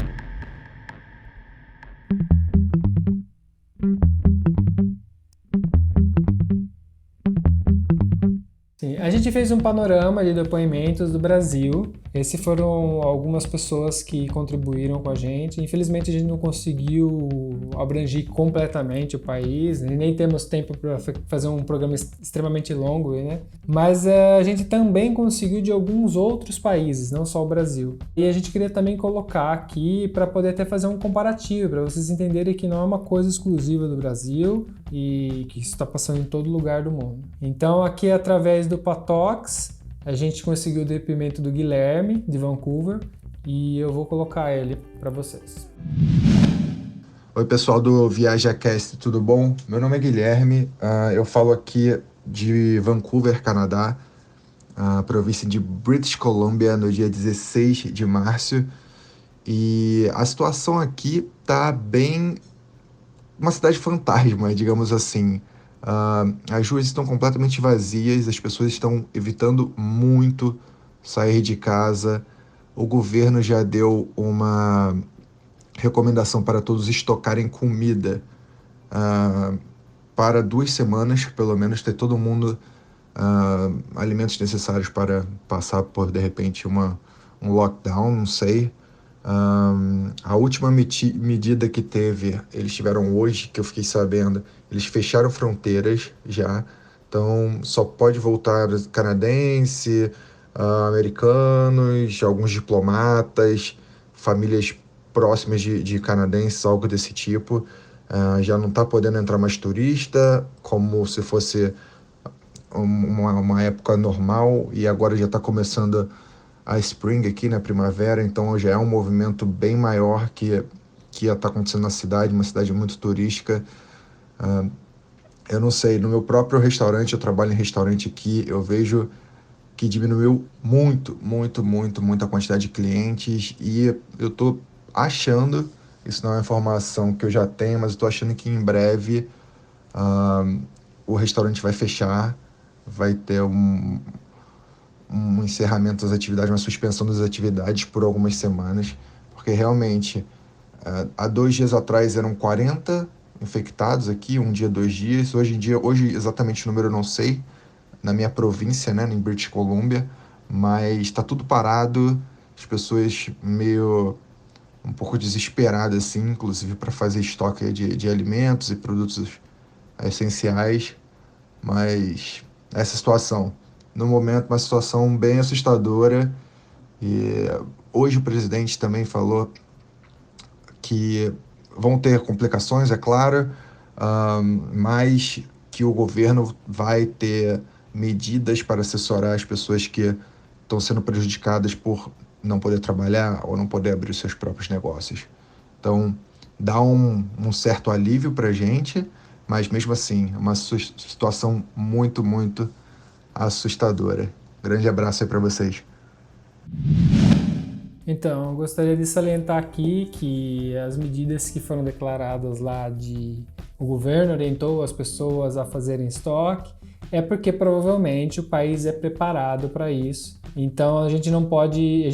Sim, a gente fez um panorama de depoimentos do Brasil. Esses foram algumas pessoas que contribuíram com a gente. Infelizmente a gente não conseguiu abranger completamente o país, nem temos tempo para fazer um programa extremamente longo, né? Mas a gente também conseguiu de alguns outros países, não só o Brasil. E a gente queria também colocar aqui para poder até fazer um comparativo, para vocês entenderem que não é uma coisa exclusiva do Brasil e que isso está passando em todo lugar do mundo. Então aqui, através do Patox, a gente conseguiu o depoimento do Guilherme, de Vancouver, e eu vou colocar ele para vocês. Oi, pessoal do ViajaCast, tudo bom? Meu nome é Guilherme, eu falo aqui de Vancouver, Canadá, província de British Columbia, no dia 16 de março. E a situação aqui tá bem... uma cidade fantasma, digamos assim. As ruas estão completamente vazias, as pessoas estão evitando muito sair de casa. O governo já deu uma recomendação para todos estocarem comida para 2 semanas, pelo menos, ter todo mundo alimentos necessários para passar por, de repente, um lockdown, não sei. A última medida que teve, eles tiveram hoje, que eu fiquei sabendo, eles fecharam fronteiras já, então só pode voltar canadense, americanos, alguns diplomatas, famílias próximas de canadenses, algo desse tipo. Já não está podendo entrar mais turista, como se fosse uma época normal, e agora já está começando a Spring aqui, na primavera, então já é um movimento bem maior que está acontecendo na cidade, uma cidade muito turística. Eu não sei, no meu próprio restaurante, eu trabalho em restaurante aqui, eu vejo que diminuiu muito a quantidade de clientes, e eu estou achando, isso não é uma informação que eu já tenho, mas eu estou achando que em breve o restaurante vai fechar, vai ter um encerramento das atividades, uma suspensão das atividades por algumas semanas, porque realmente há 2 dias atrás eram 40 infectados aqui, 1 dia, 2 dias, hoje exatamente o número eu não sei, na minha província, né, em British Columbia, mas está tudo parado, as pessoas meio um pouco desesperadas, assim, inclusive para fazer estoque de alimentos e produtos essenciais, mas essa situação, no momento, uma situação bem assustadora. E hoje o presidente também falou que vão ter complicações, é claro, mas que o governo vai ter medidas para assessorar as pessoas que estão sendo prejudicadas por não poder trabalhar ou não poder abrir os seus próprios negócios. Então, dá um certo alívio para a gente, mas mesmo assim, é uma situação muito assustadora. Grande abraço aí para vocês. Então, eu gostaria de salientar aqui que as medidas que foram declaradas lá o governo orientou as pessoas a fazerem estoque, é porque provavelmente o país é preparado para isso Então a gente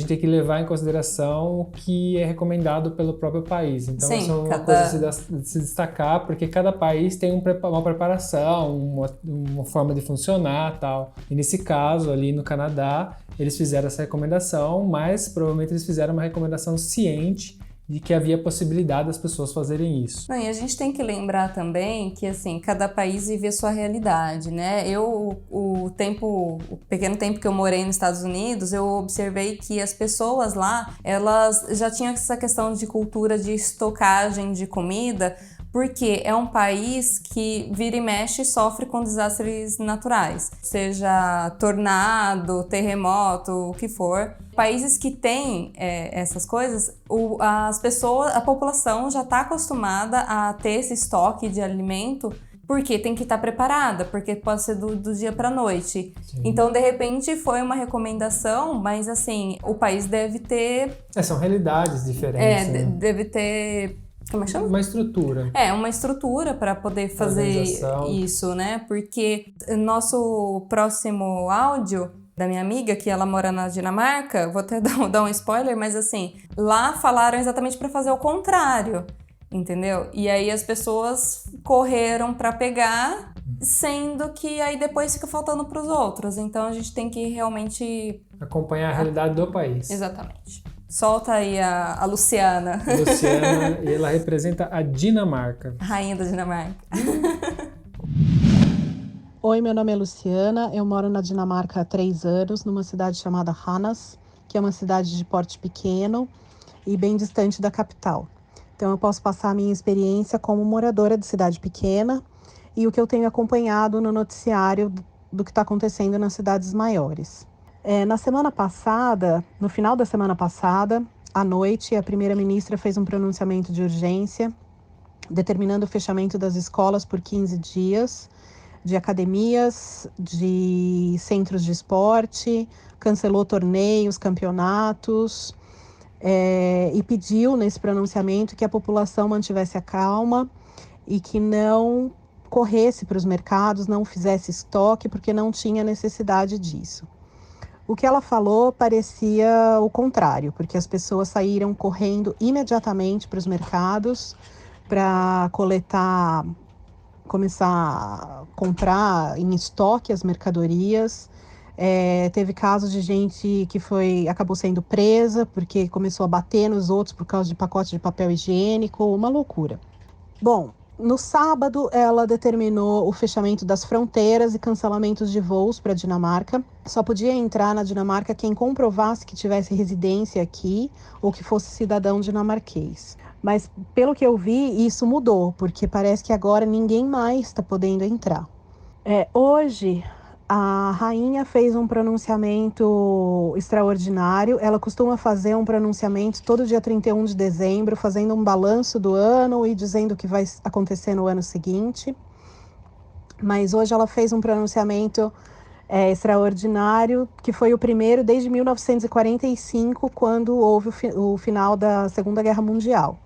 tem que levar em consideração o que é recomendado pelo próprio país. Então Sim, isso é uma coisa de se destacar, porque cada país tem uma preparação, uma forma de funcionar, tal. E nesse caso, ali no Canadá, eles fizeram essa recomendação, mas provavelmente eles fizeram uma recomendação ciente de que havia possibilidade das pessoas fazerem isso. Não, e a gente tem que lembrar também que, assim, cada país vive a sua realidade, né? O pequeno tempo que eu morei nos Estados Unidos, eu observei que as pessoas lá, elas já tinham essa questão de cultura de estocagem de comida, porque é um país que vira e mexe e sofre com desastres naturais, seja tornado, terremoto, o que for. Países que têm essas coisas, a população já está acostumada a ter esse estoque de alimento, porque tem que estar preparada, porque pode ser do dia para a noite. Sim. Então, de repente, foi uma recomendação, mas assim, o país deve ter... São realidades diferentes. Né? Deve ter... Como é que chama? Uma estrutura. Uma estrutura para poder fazer isso, né? Porque nosso próximo áudio da minha amiga, que ela mora na Dinamarca, vou até dar um spoiler, mas assim, lá falaram exatamente para fazer o contrário, entendeu? E aí as pessoas correram para pegar, sendo que aí depois fica faltando para os outros. Então a gente tem que realmente... acompanhar a realidade do país. Exatamente. Solta aí a Luciana. Luciana, e ela representa a Dinamarca. Rainha da Dinamarca. Oi, meu nome é Luciana, eu moro na Dinamarca há 3 anos, numa cidade chamada Randers, que é uma cidade de porte pequeno e bem distante da capital. Então eu posso passar a minha experiência como moradora de cidade pequena e o que eu tenho acompanhado no noticiário do que está acontecendo nas cidades maiores. Na semana passada, no final da semana passada, à noite, a primeira-ministra fez um pronunciamento de urgência, determinando o fechamento das escolas por 15 dias, de academias, de centros de esporte, cancelou torneios, campeonatos, e pediu nesse pronunciamento que a população mantivesse a calma e que não corresse para os mercados, não fizesse estoque, porque não tinha necessidade disso. O que ela falou parecia o contrário, porque as pessoas saíram correndo imediatamente para os mercados para começar a comprar em estoque as mercadorias. Teve casos de gente que acabou sendo presa porque começou a bater nos outros por causa de pacote de papel higiênico, uma loucura. Bom, no sábado ela determinou o fechamento das fronteiras e cancelamentos de voos para a Dinamarca. Só podia entrar na Dinamarca quem comprovasse que tivesse residência aqui ou que fosse cidadão dinamarquês. Mas, pelo que eu vi, isso mudou, porque parece que agora ninguém mais está podendo entrar. Hoje, a rainha fez um pronunciamento extraordinário. Ela costuma fazer um pronunciamento todo dia 31 de dezembro, fazendo um balanço do ano e dizendo o que vai acontecer no ano seguinte. Mas hoje ela fez um pronunciamento extraordinário, que foi o primeiro desde 1945, quando houve o final da Segunda Guerra Mundial.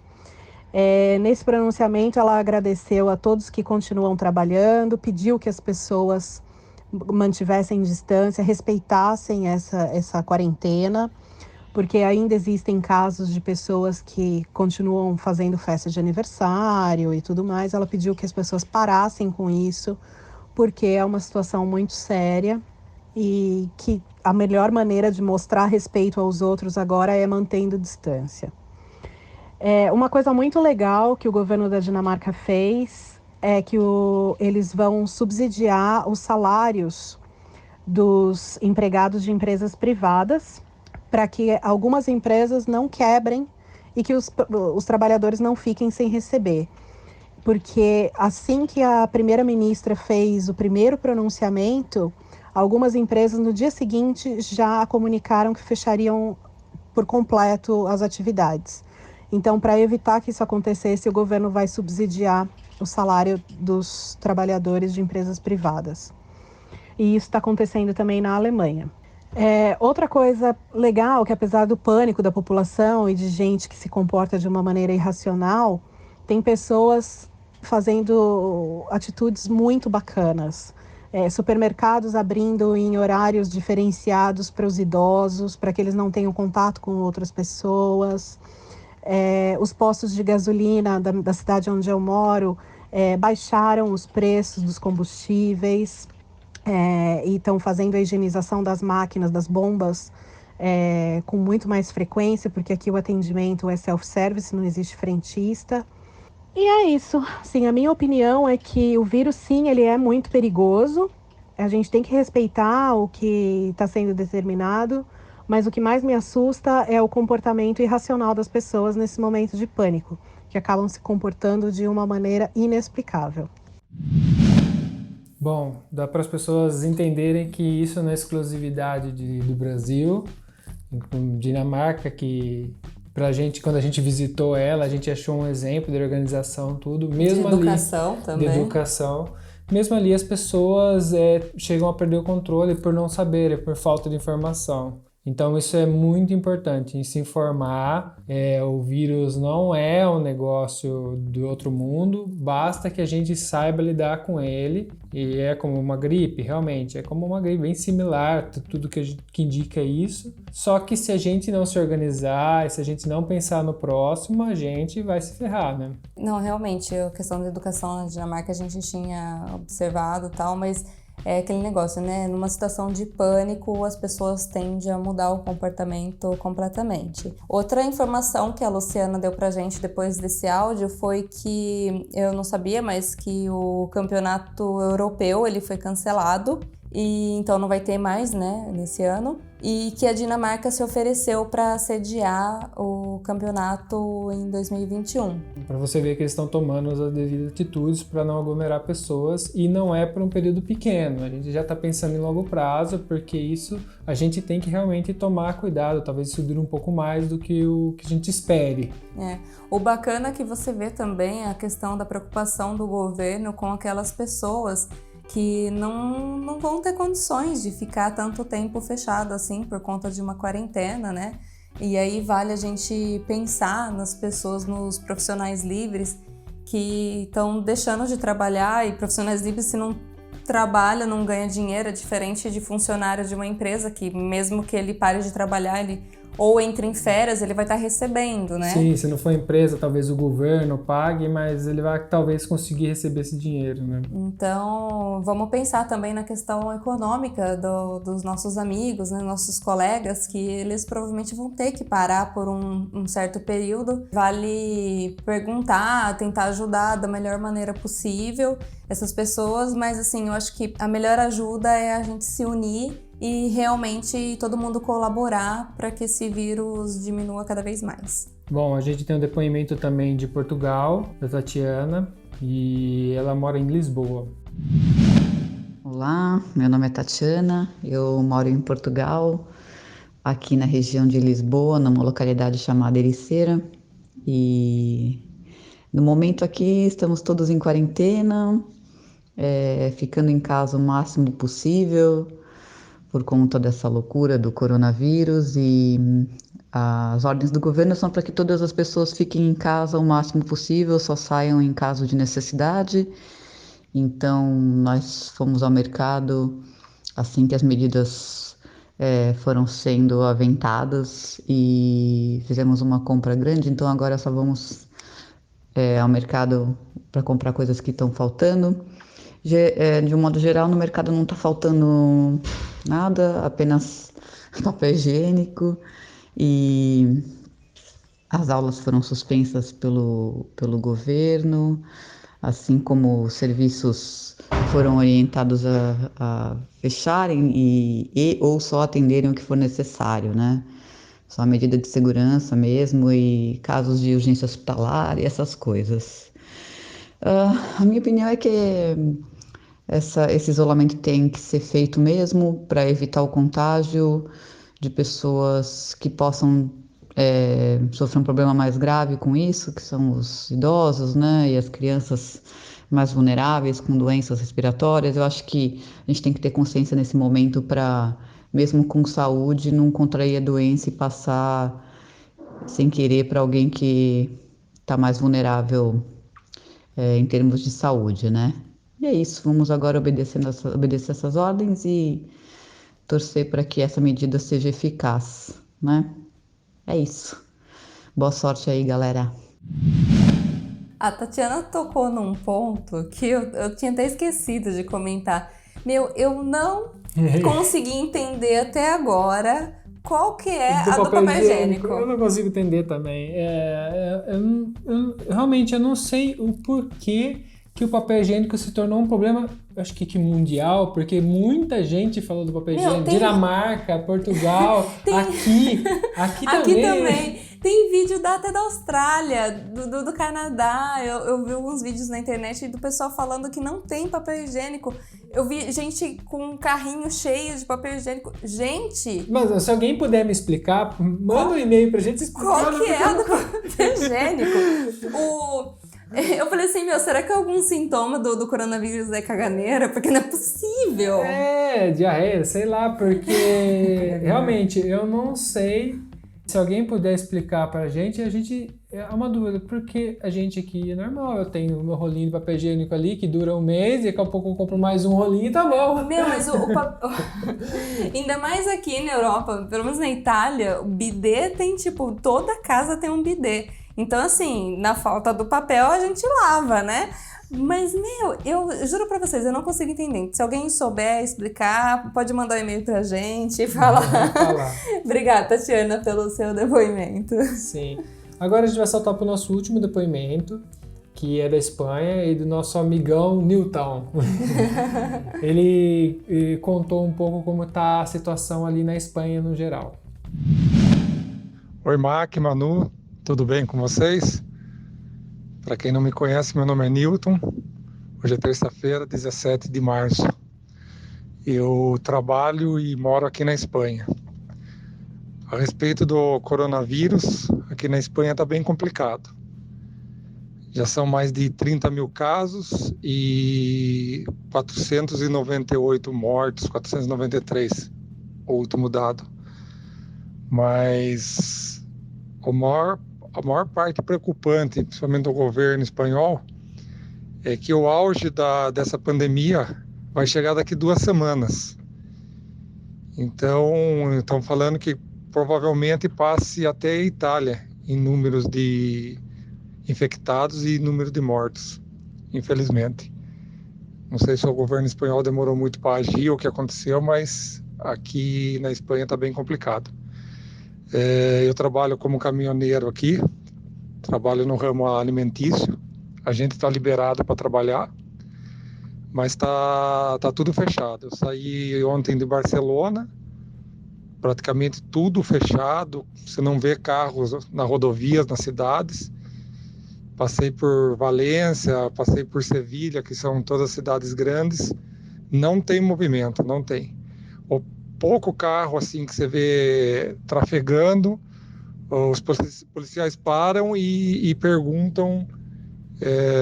Nesse pronunciamento, ela agradeceu a todos que continuam trabalhando, pediu que as pessoas mantivessem distância, respeitassem essa quarentena, porque ainda existem casos de pessoas que continuam fazendo festa de aniversário e tudo mais. Ela pediu que as pessoas parassem com isso, porque é uma situação muito séria e que a melhor maneira de mostrar respeito aos outros agora é mantendo distância. Uma coisa muito legal que o governo da Dinamarca fez é que eles vão subsidiar os salários dos empregados de empresas privadas para que algumas empresas não quebrem e que os trabalhadores não fiquem sem receber. Porque assim que a primeira-ministra fez o primeiro pronunciamento, algumas empresas no dia seguinte já comunicaram que fechariam por completo as atividades. Então, para evitar que isso acontecesse, o governo vai subsidiar o salário dos trabalhadores de empresas privadas. E isso está acontecendo também na Alemanha. Outra coisa legal, que apesar do pânico da população e de gente que se comporta de uma maneira irracional, tem pessoas fazendo atitudes muito bacanas. supermercados abrindo em horários diferenciados para os idosos, para que eles não tenham contato com outras pessoas. Os postos de gasolina da cidade onde eu moro baixaram os preços dos combustíveis e estão fazendo a higienização das máquinas, das bombas, com muito mais frequência, porque aqui o atendimento é self-service, não existe frentista. E é isso. Sim, a minha opinião é que o vírus, sim, ele é muito perigoso. A gente tem que respeitar o que está sendo determinado, mas o que mais me assusta é o comportamento irracional das pessoas nesse momento de pânico, que acabam se comportando de uma maneira inexplicável. Bom, dá para as pessoas entenderem que isso não é exclusividade do Brasil. Dinamarca, que pra gente, quando a gente visitou ela, a gente achou um exemplo de organização, tudo. Mesmo de educação ali, também. De educação. Mesmo ali as pessoas chegam a perder o controle por não saberem, por falta de informação. Então isso é muito importante, em se informar. O vírus não é um negócio do outro mundo, basta que a gente saiba lidar com ele. E é como uma gripe, realmente, é como uma gripe bem similar, tudo que indica isso. Só que se a gente não se organizar, se a gente não pensar no próximo, a gente vai se ferrar, né? Não, realmente, a questão da educação na Dinamarca a gente tinha observado e tal, mas é aquele negócio, né? Numa situação de pânico, as pessoas tendem a mudar o comportamento completamente. Outra informação que a Luciana deu pra gente depois desse áudio foi que, eu não sabia, mas que o campeonato europeu, ele foi cancelado. E então não vai ter mais, né, nesse ano. E que a Dinamarca se ofereceu para sediar o campeonato em 2021. Para você ver que eles estão tomando as devidas atitudes para não aglomerar pessoas, e não é por um período pequeno. A gente já está pensando em longo prazo, porque isso a gente tem que realmente tomar cuidado. Talvez isso dure um pouco mais do que o que a gente espere. O bacana é que você vê também a questão da preocupação do governo com aquelas pessoas que não vão ter condições de ficar tanto tempo fechado assim por conta de uma quarentena, né? E aí vale a gente pensar nas pessoas, nos profissionais livres que estão deixando de trabalhar, e profissionais livres, se não trabalha, não ganha dinheiro, é diferente de funcionário de uma empresa que mesmo que ele pare de trabalhar, ele ou entre em férias, ele vai estar recebendo, né? Sim, se não for empresa, talvez o governo pague, mas ele vai talvez conseguir receber esse dinheiro, né? Então, vamos pensar também na questão econômica dos nossos amigos, né, nossos colegas, que eles provavelmente vão ter que parar por um certo período. Vale perguntar, tentar ajudar da melhor maneira possível essas pessoas, mas assim, eu acho que a melhor ajuda é a gente se unir e realmente todo mundo colaborar para que esse vírus diminua cada vez mais. Bom, a gente tem um depoimento também de Portugal, da Tatiana, e ela mora em Lisboa. Olá, meu nome é Tatiana, eu moro em Portugal, aqui na região de Lisboa, numa localidade chamada Ericeira, e no momento aqui estamos todos em quarentena, ficando em casa o máximo possível, por conta dessa loucura do coronavírus, e as ordens do governo são para que todas as pessoas fiquem em casa o máximo possível, só saiam em caso de necessidade. Então nós fomos ao mercado assim que as medidas foram sendo aventadas e fizemos uma compra grande, então agora só vamos ao mercado para comprar coisas que estão faltando. De um modo geral, no mercado não está faltando nada, apenas papel higiênico, e as aulas foram suspensas pelo governo, assim como os serviços foram orientados a fecharem ou só atenderem o que for necessário, né? Só a medida de segurança mesmo, e casos de urgência hospitalar e essas coisas. A minha opinião é que esse isolamento tem que ser feito mesmo para evitar o contágio de pessoas que possam sofrer um problema mais grave com isso, que são os idosos, né, e as crianças mais vulneráveis com doenças respiratórias. Eu acho que a gente tem que ter consciência nesse momento para, mesmo com saúde, não contrair a doença e passar sem querer para alguém que está mais vulnerável em termos de saúde, né? E é isso, vamos agora obedecer essas ordens e torcer para que essa medida seja eficaz, né? É isso. Boa sorte aí, galera. A Tatiana tocou num ponto que eu tinha até esquecido de comentar. Eu não consegui entender até agora qual que é a do papel higiênico. Eu não consigo entender também. Realmente, eu não sei o porquê que o papel higiênico se tornou um problema, acho que mundial, porque muita gente falou do papel higiênico. Dinamarca, Portugal, aqui também. Tem vídeo até da Austrália, do Canadá. Eu vi alguns vídeos na internet do pessoal falando que não tem papel higiênico. Eu vi gente com um carrinho cheio de papel higiênico. Gente! Mas se alguém puder me explicar, manda um e-mail pra gente explicar. Qual que é a do papel higiênico? Eu falei assim, será que algum sintoma do coronavírus é caganeira? Porque não é possível. Diarreia, sei lá, porque realmente eu não sei. Se alguém puder explicar pra gente, é uma dúvida, porque a gente aqui é normal, eu tenho o meu rolinho de papel higiênico ali, que dura um mês, e daqui a pouco eu compro mais um rolinho e tá bom. Mas ainda mais aqui na Europa, pelo menos na Itália, o bidê tem, toda casa tem um bidê. Então, assim, na falta do papel, a gente lava, né? Mas, eu juro pra vocês, eu não consigo entender. Se alguém souber explicar, pode mandar um e-mail pra gente e falar. Obrigada, Tatiana, pelo seu depoimento. Sim. Agora a gente vai saltar pro nosso último depoimento, que é da Espanha e do nosso amigão Newton. Ele contou um pouco como tá a situação ali na Espanha no geral. Oi, Mac, Manu, tudo bem com vocês? Para quem não me conhece, meu nome é Newton. Hoje é terça-feira, 17 de março. Eu trabalho e moro aqui na Espanha. A respeito do coronavírus, aqui na Espanha está bem complicado. Já são mais de 30 mil casos e 498 mortos, 493, o último dado. Mas a maior parte preocupante, principalmente do governo espanhol, é que o auge dessa pandemia vai chegar daqui 2 semanas. Então, estão falando que provavelmente passe até a Itália em números de infectados e número de mortos, infelizmente. Não sei se o governo espanhol demorou muito para agir ou o que aconteceu, mas aqui na Espanha está bem complicado. Eu trabalho como caminhoneiro aqui, trabalho no ramo alimentício. A gente está liberado para trabalhar, mas tá tudo fechado. Eu saí ontem de Barcelona, praticamente tudo fechado. Você não vê carros nas rodovias, nas cidades. Passei por Valência, passei por Sevilha, que são todas cidades grandes. Não tem movimento, não tem. O pouco carro assim que você vê trafegando, os policiais param e perguntam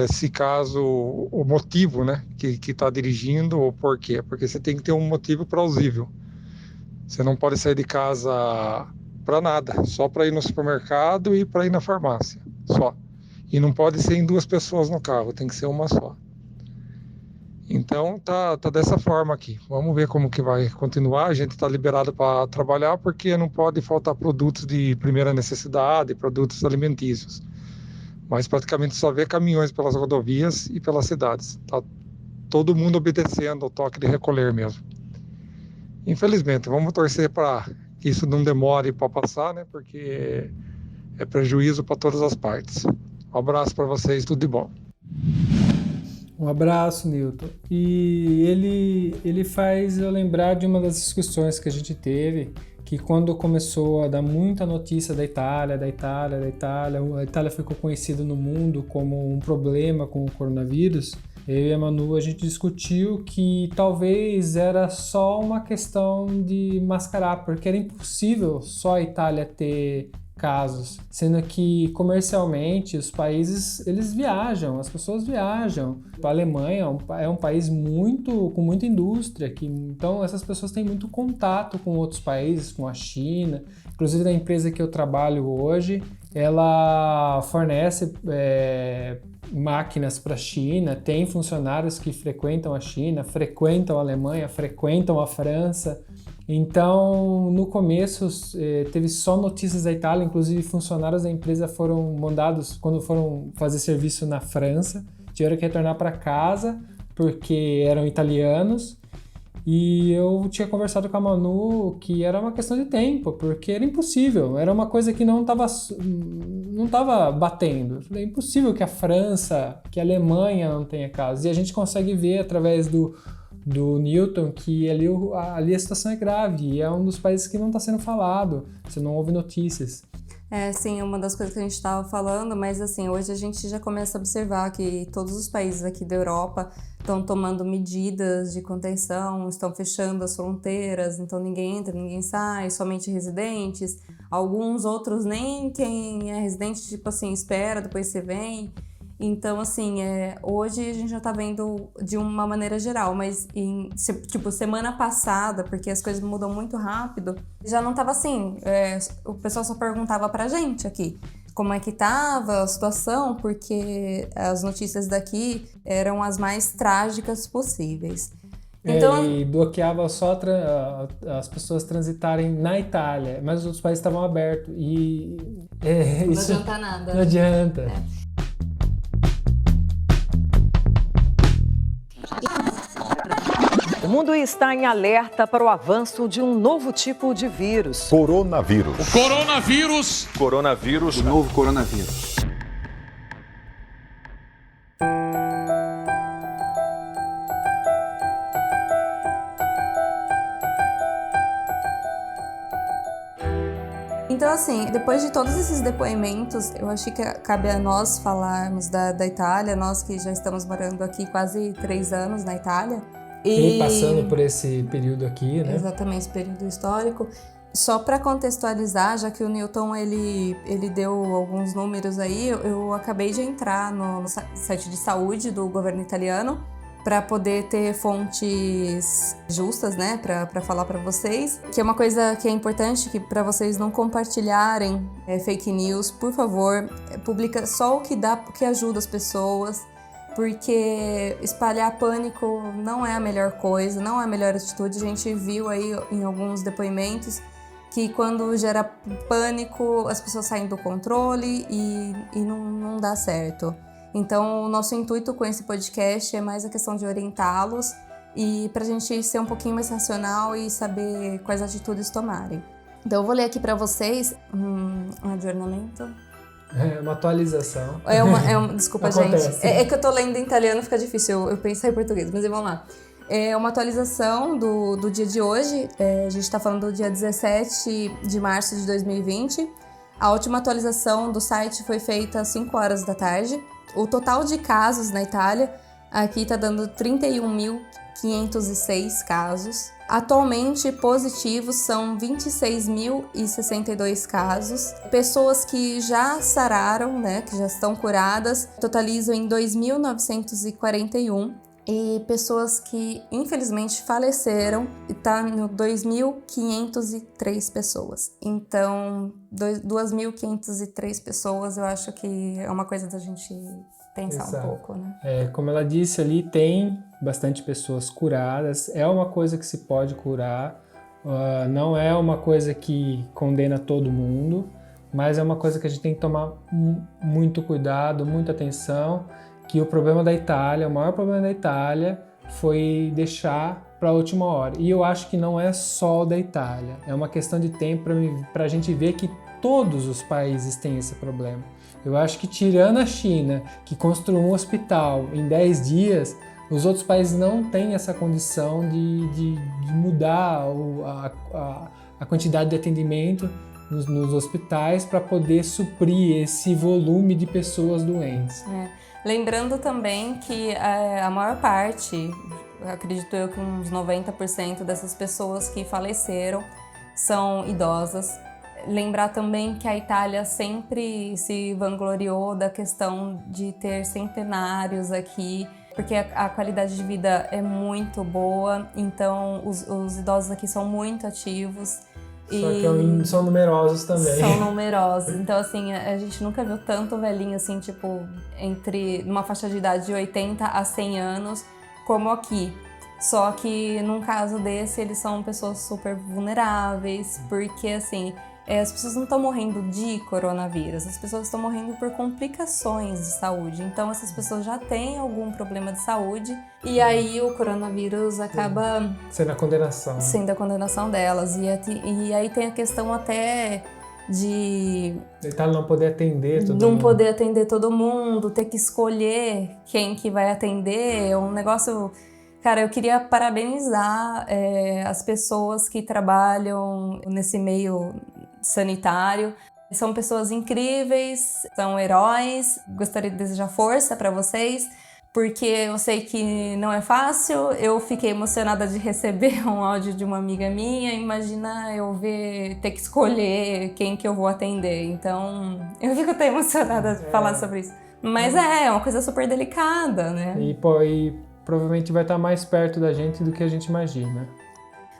se caso o motivo, né, que está dirigindo ou por quê. Porque você tem que ter um motivo plausível. Você não pode sair de casa para nada, só para ir no supermercado e para ir na farmácia, só. E não pode ser em 2 pessoas no carro, tem que ser uma só. Então tá dessa forma aqui. Vamos ver como que vai continuar. A gente está liberado para trabalhar porque não pode faltar produtos de primeira necessidade, produtos alimentícios. Mas praticamente só vê caminhões pelas rodovias e pelas cidades. Tá todo mundo obedecendo ao toque de recolher mesmo. Infelizmente, vamos torcer para que isso não demore para passar, né? Porque é prejuízo para todas as partes. Um abraço para vocês, tudo de bom. Um abraço, Newton. E ele faz eu lembrar de uma das discussões que a gente teve, que quando começou a dar muita notícia da Itália, a Itália ficou conhecida no mundo como um problema com o coronavírus. Eu e a Manu, a gente discutiu que talvez era só uma questão de mascarar, porque era impossível só a Itália ter casos, sendo que comercialmente os países, eles viajam, as pessoas viajam. A Alemanha é um país com muita indústria, então essas pessoas têm muito contato com outros países, com a China. Inclusive na empresa que eu trabalho hoje, ela fornece máquinas para a China, tem funcionários que frequentam a China, frequentam a Alemanha, frequentam a França. Então, no começo, teve só notícias da Itália, inclusive funcionários da empresa foram mandados, quando foram fazer serviço na França, tiveram que retornar para casa, porque eram italianos. E eu tinha conversado com a Manu que era uma questão de tempo, porque era impossível, era uma coisa que não estava batendo. É impossível que a França, que a Alemanha não tenha casos. E a gente consegue ver através do Newton que ali a situação é grave e é um dos países que não está sendo falado, você não ouve notícias. Sim, uma das coisas que a gente estava falando, mas assim, hoje a gente já começa a observar que todos os países aqui da Europa estão tomando medidas de contenção, estão fechando as fronteiras, então ninguém entra, ninguém sai, somente residentes. Alguns outros nem quem é residente, tipo assim, espera, depois você vem. Então, assim, hoje a gente já tá vendo de uma maneira geral, mas semana passada, porque as coisas mudam muito rápido, já não tava assim. O pessoal só perguntava pra gente aqui como é que tava a situação, porque as notícias daqui eram as mais trágicas possíveis. Então, e bloqueava só as pessoas transitarem na Itália, mas os outros países estavam abertos. E não isso adianta nada. Não adianta. O mundo está em alerta para o avanço de um novo tipo de vírus. Coronavírus. O coronavírus. Coronavírus. O novo coronavírus. Então, assim, depois de todos esses depoimentos, eu acho que cabe a nós falarmos da Itália, nós que já estamos morando aqui quase 3 anos na Itália. E passando por esse período aqui, né? Exatamente, esse período histórico. Só para contextualizar, já que o Newton ele deu alguns números aí, eu acabei de entrar no site de saúde do governo italiano para poder ter fontes justas, né, para falar para vocês, que é uma coisa que é importante, que para vocês não compartilharem fake news, por favor, publica só o que dá, que ajuda as pessoas, porque espalhar pânico não é a melhor coisa, não é a melhor atitude. A gente viu aí em alguns depoimentos que quando gera pânico, as pessoas saem do controle e não dá certo. Então, o nosso intuito com esse podcast é mais a questão de orientá-los e para a gente ser um pouquinho mais racional e saber quais atitudes tomarem. Então, eu vou ler aqui para vocês um adornamento. Uma atualização. Desculpa, gente. É que eu tô lendo em italiano, fica difícil eu pensar em português, mas vamos lá. É uma atualização do dia de hoje. A gente está falando do dia 17 de março de 2020. A última atualização do site foi feita às 5 horas da tarde. O total de casos na Itália aqui está dando 31.506 casos. Atualmente, positivos são 26.062 casos. Pessoas que já sararam, né, que já estão curadas, totalizam em 2.941. E pessoas que, infelizmente, faleceram, está no 2.503 pessoas. Então, 2.503 pessoas, eu acho que é uma coisa da gente pensar um pouco, né? Como ela disse ali, tem bastante pessoas curadas, é uma coisa que se pode curar, não é uma coisa que condena todo mundo, mas é uma coisa que a gente tem que tomar muito cuidado, muita atenção, que o problema da Itália, o maior problema da Itália foi deixar para a última hora. E eu acho que não é só o da Itália, é uma questão de tempo para a gente ver que todos os países têm esse problema. Eu acho que tirando a China, que construiu um hospital em 10 dias, os outros países não têm essa condição de mudar a quantidade de atendimento nos hospitais para poder suprir esse volume de pessoas doentes. Lembrando também que a maior parte, acredito eu que uns 90% dessas pessoas que faleceram são idosas. Lembrar também que a Itália sempre se vangloriou da questão de ter centenários aqui, porque a qualidade de vida é muito boa, então os idosos aqui são muito ativos. Só que são numerosos também. São numerosos. Então, assim, a gente nunca viu tanto velhinho, assim, tipo, numa faixa de idade de 80 a 100 anos, como aqui. Só que, num caso desse, eles são pessoas super vulneráveis, porque, assim, as pessoas não estão morrendo de coronavírus, as pessoas estão morrendo por complicações de saúde. Então, essas pessoas já têm algum problema de saúde e aí o coronavírus acaba sendo a condenação. Sendo a condenação delas. E aí tem a questão até de Itália não poder atender todo mundo. Não poder atender todo mundo, ter que escolher quem que vai atender, é um negócio... Cara, eu queria parabenizar as pessoas que trabalham nesse meio sanitário. São pessoas incríveis, são heróis. Gostaria de desejar força para vocês, porque eu sei que não é fácil. Eu fiquei emocionada de receber um áudio de uma amiga minha. Imagina eu ter que escolher quem que eu vou atender. Então, eu fico até emocionada de falar sobre isso. Mas é uma coisa super delicada, né? E provavelmente vai estar mais perto da gente do que a gente imagina.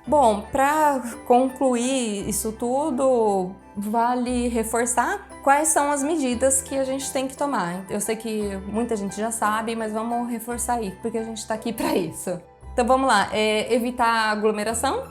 Bom, para concluir isso tudo, vale reforçar quais são as medidas que a gente tem que tomar. Eu sei que muita gente já sabe, mas vamos reforçar aí, porque a gente está aqui para isso. Então vamos lá, evitar aglomeração?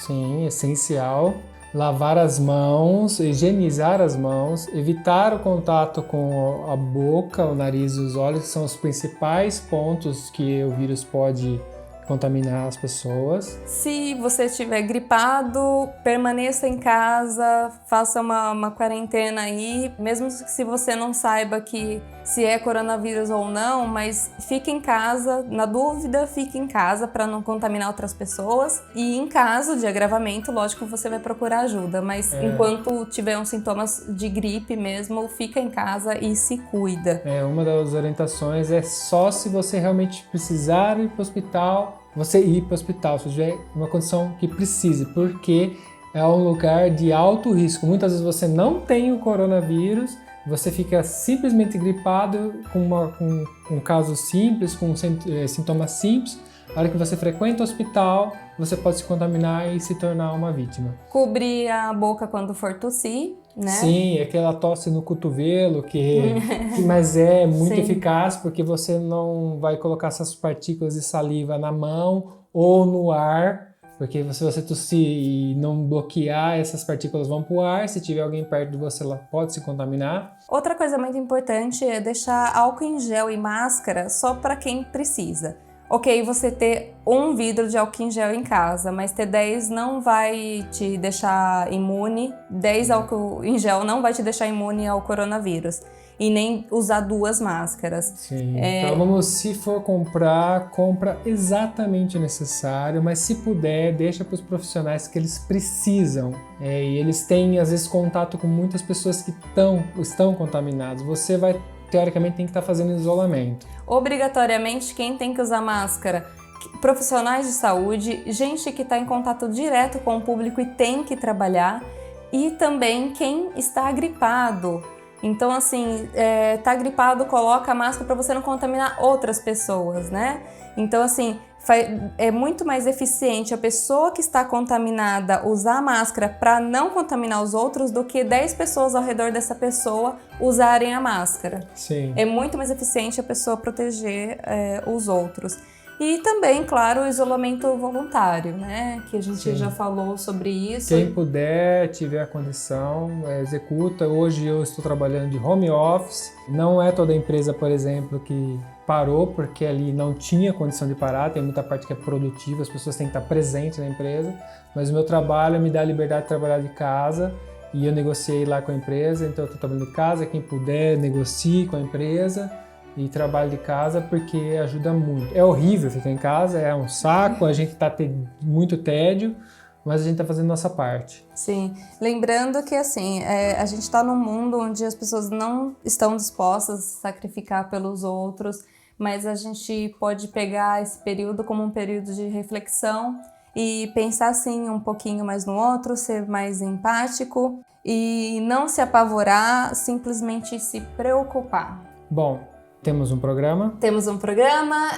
Sim, essencial. Lavar as mãos, higienizar as mãos, evitar o contato com a boca, o nariz e os olhos, que são os principais pontos que o vírus pode contaminar as pessoas. Se você estiver gripado, permaneça em casa, faça uma quarentena aí, mesmo se você não saiba se é coronavírus ou não, mas fique em casa, na dúvida, fique em casa para não contaminar outras pessoas. E em caso de agravamento, lógico, você vai procurar ajuda, mas enquanto tiver uns sintomas de gripe mesmo, fica em casa e se cuida. Uma das orientações é só se você realmente precisar ir para o hospital, você ir para o hospital, se tiver uma condição que precise, porque é um lugar de alto risco. Muitas vezes você não tem o coronavírus, você fica simplesmente gripado com um caso simples, com sintomas simples. Na hora que você frequenta o hospital, você pode se contaminar e se tornar uma vítima. Cobrir a boca quando for tossir, né? Sim, aquela tosse no cotovelo, mas é muito eficaz, porque você não vai colocar essas partículas de saliva na mão ou no ar, porque se você tossir e não bloquear, essas partículas vão para o ar. Se tiver alguém perto de você, ela pode se contaminar. Outra coisa muito importante é deixar álcool em gel e máscara só para quem precisa. Ok, você ter um vidro de álcool em gel em casa, mas ter 10 não vai te deixar imune. 10 álcool em gel não vai te deixar imune ao coronavírus. E nem usar 2 máscaras. Sim, então se for compra exatamente o necessário, mas se puder, deixa para os profissionais que eles precisam. E eles têm, às vezes, contato com muitas pessoas que estão contaminadas. Você teoricamente, tem que estar fazendo isolamento. Obrigatoriamente, quem tem que usar máscara? Profissionais de saúde, gente que está em contato direto com o público e tem que trabalhar, e também quem está gripado. Então, assim, tá gripado, coloca a máscara para você não contaminar outras pessoas, né? Então, assim, é muito mais eficiente a pessoa que está contaminada usar a máscara para não contaminar os outros do que 10 pessoas ao redor dessa pessoa usarem a máscara. Sim. É muito mais eficiente a pessoa proteger os outros. E também, claro, o isolamento voluntário, né? Que a gente já falou sobre isso. Quem puder, tiver a condição, executa. Hoje eu estou trabalhando de home office. Não é toda empresa, por exemplo, que parou porque ali não tinha condição de parar. Tem muita parte que é produtiva, as pessoas têm que estar presentes na empresa. Mas o meu trabalho me dá a liberdade de trabalhar de casa. E eu negociei lá com a empresa, então eu estou trabalhando de casa. Quem puder, negocie com a empresa. E trabalho de casa porque ajuda muito. É horrível ficar em casa, é um saco, a gente tá tendo muito tédio, mas a gente tá fazendo nossa parte. Sim, lembrando que assim, a gente tá num mundo onde as pessoas não estão dispostas a se sacrificar pelos outros, mas a gente pode pegar esse período como um período de reflexão e pensar assim um pouquinho mais no outro, ser mais empático e não se apavorar, simplesmente se preocupar. Bom, temos um programa. Temos um programa.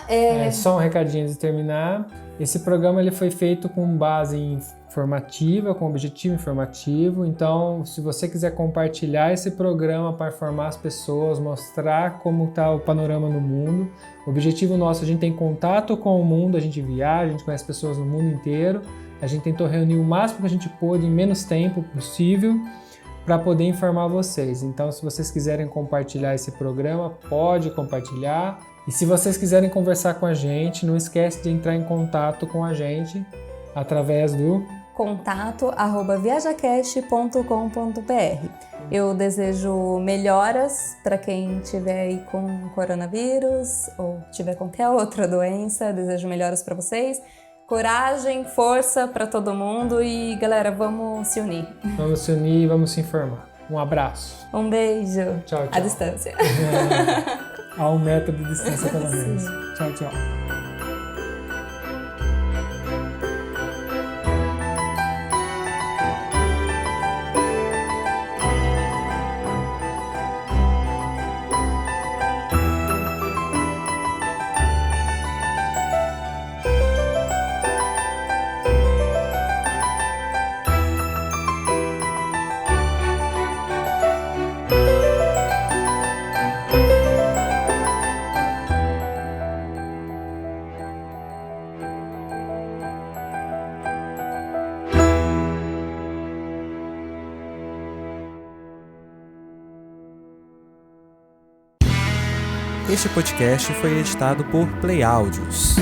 Só um recadinho de terminar. Esse programa ele foi feito com base informativa, com objetivo informativo. Então, se você quiser compartilhar esse programa para informar as pessoas, mostrar como está o panorama no mundo, o objetivo nosso, a gente tem contato com o mundo, a gente viaja, a gente conhece pessoas no mundo inteiro. A gente tentou reunir o máximo que a gente pôde em menos tempo possível para poder informar vocês. Então, se vocês quiserem compartilhar esse programa, pode compartilhar. E se vocês quiserem conversar com a gente, não esquece de entrar em contato com a gente através do contato@viajacast.com.br. Eu desejo melhoras para quem tiver aí com coronavírus ou tiver qualquer outra doença. Desejo melhoras para vocês. Coragem, força para todo mundo e, galera, vamos se unir. Vamos se unir e vamos se informar. Um abraço. Um beijo. Tchau, tchau. À distância. A 1 metro de distância, pelo menos. Tchau, tchau. Este podcast foi editado por Play Áudios.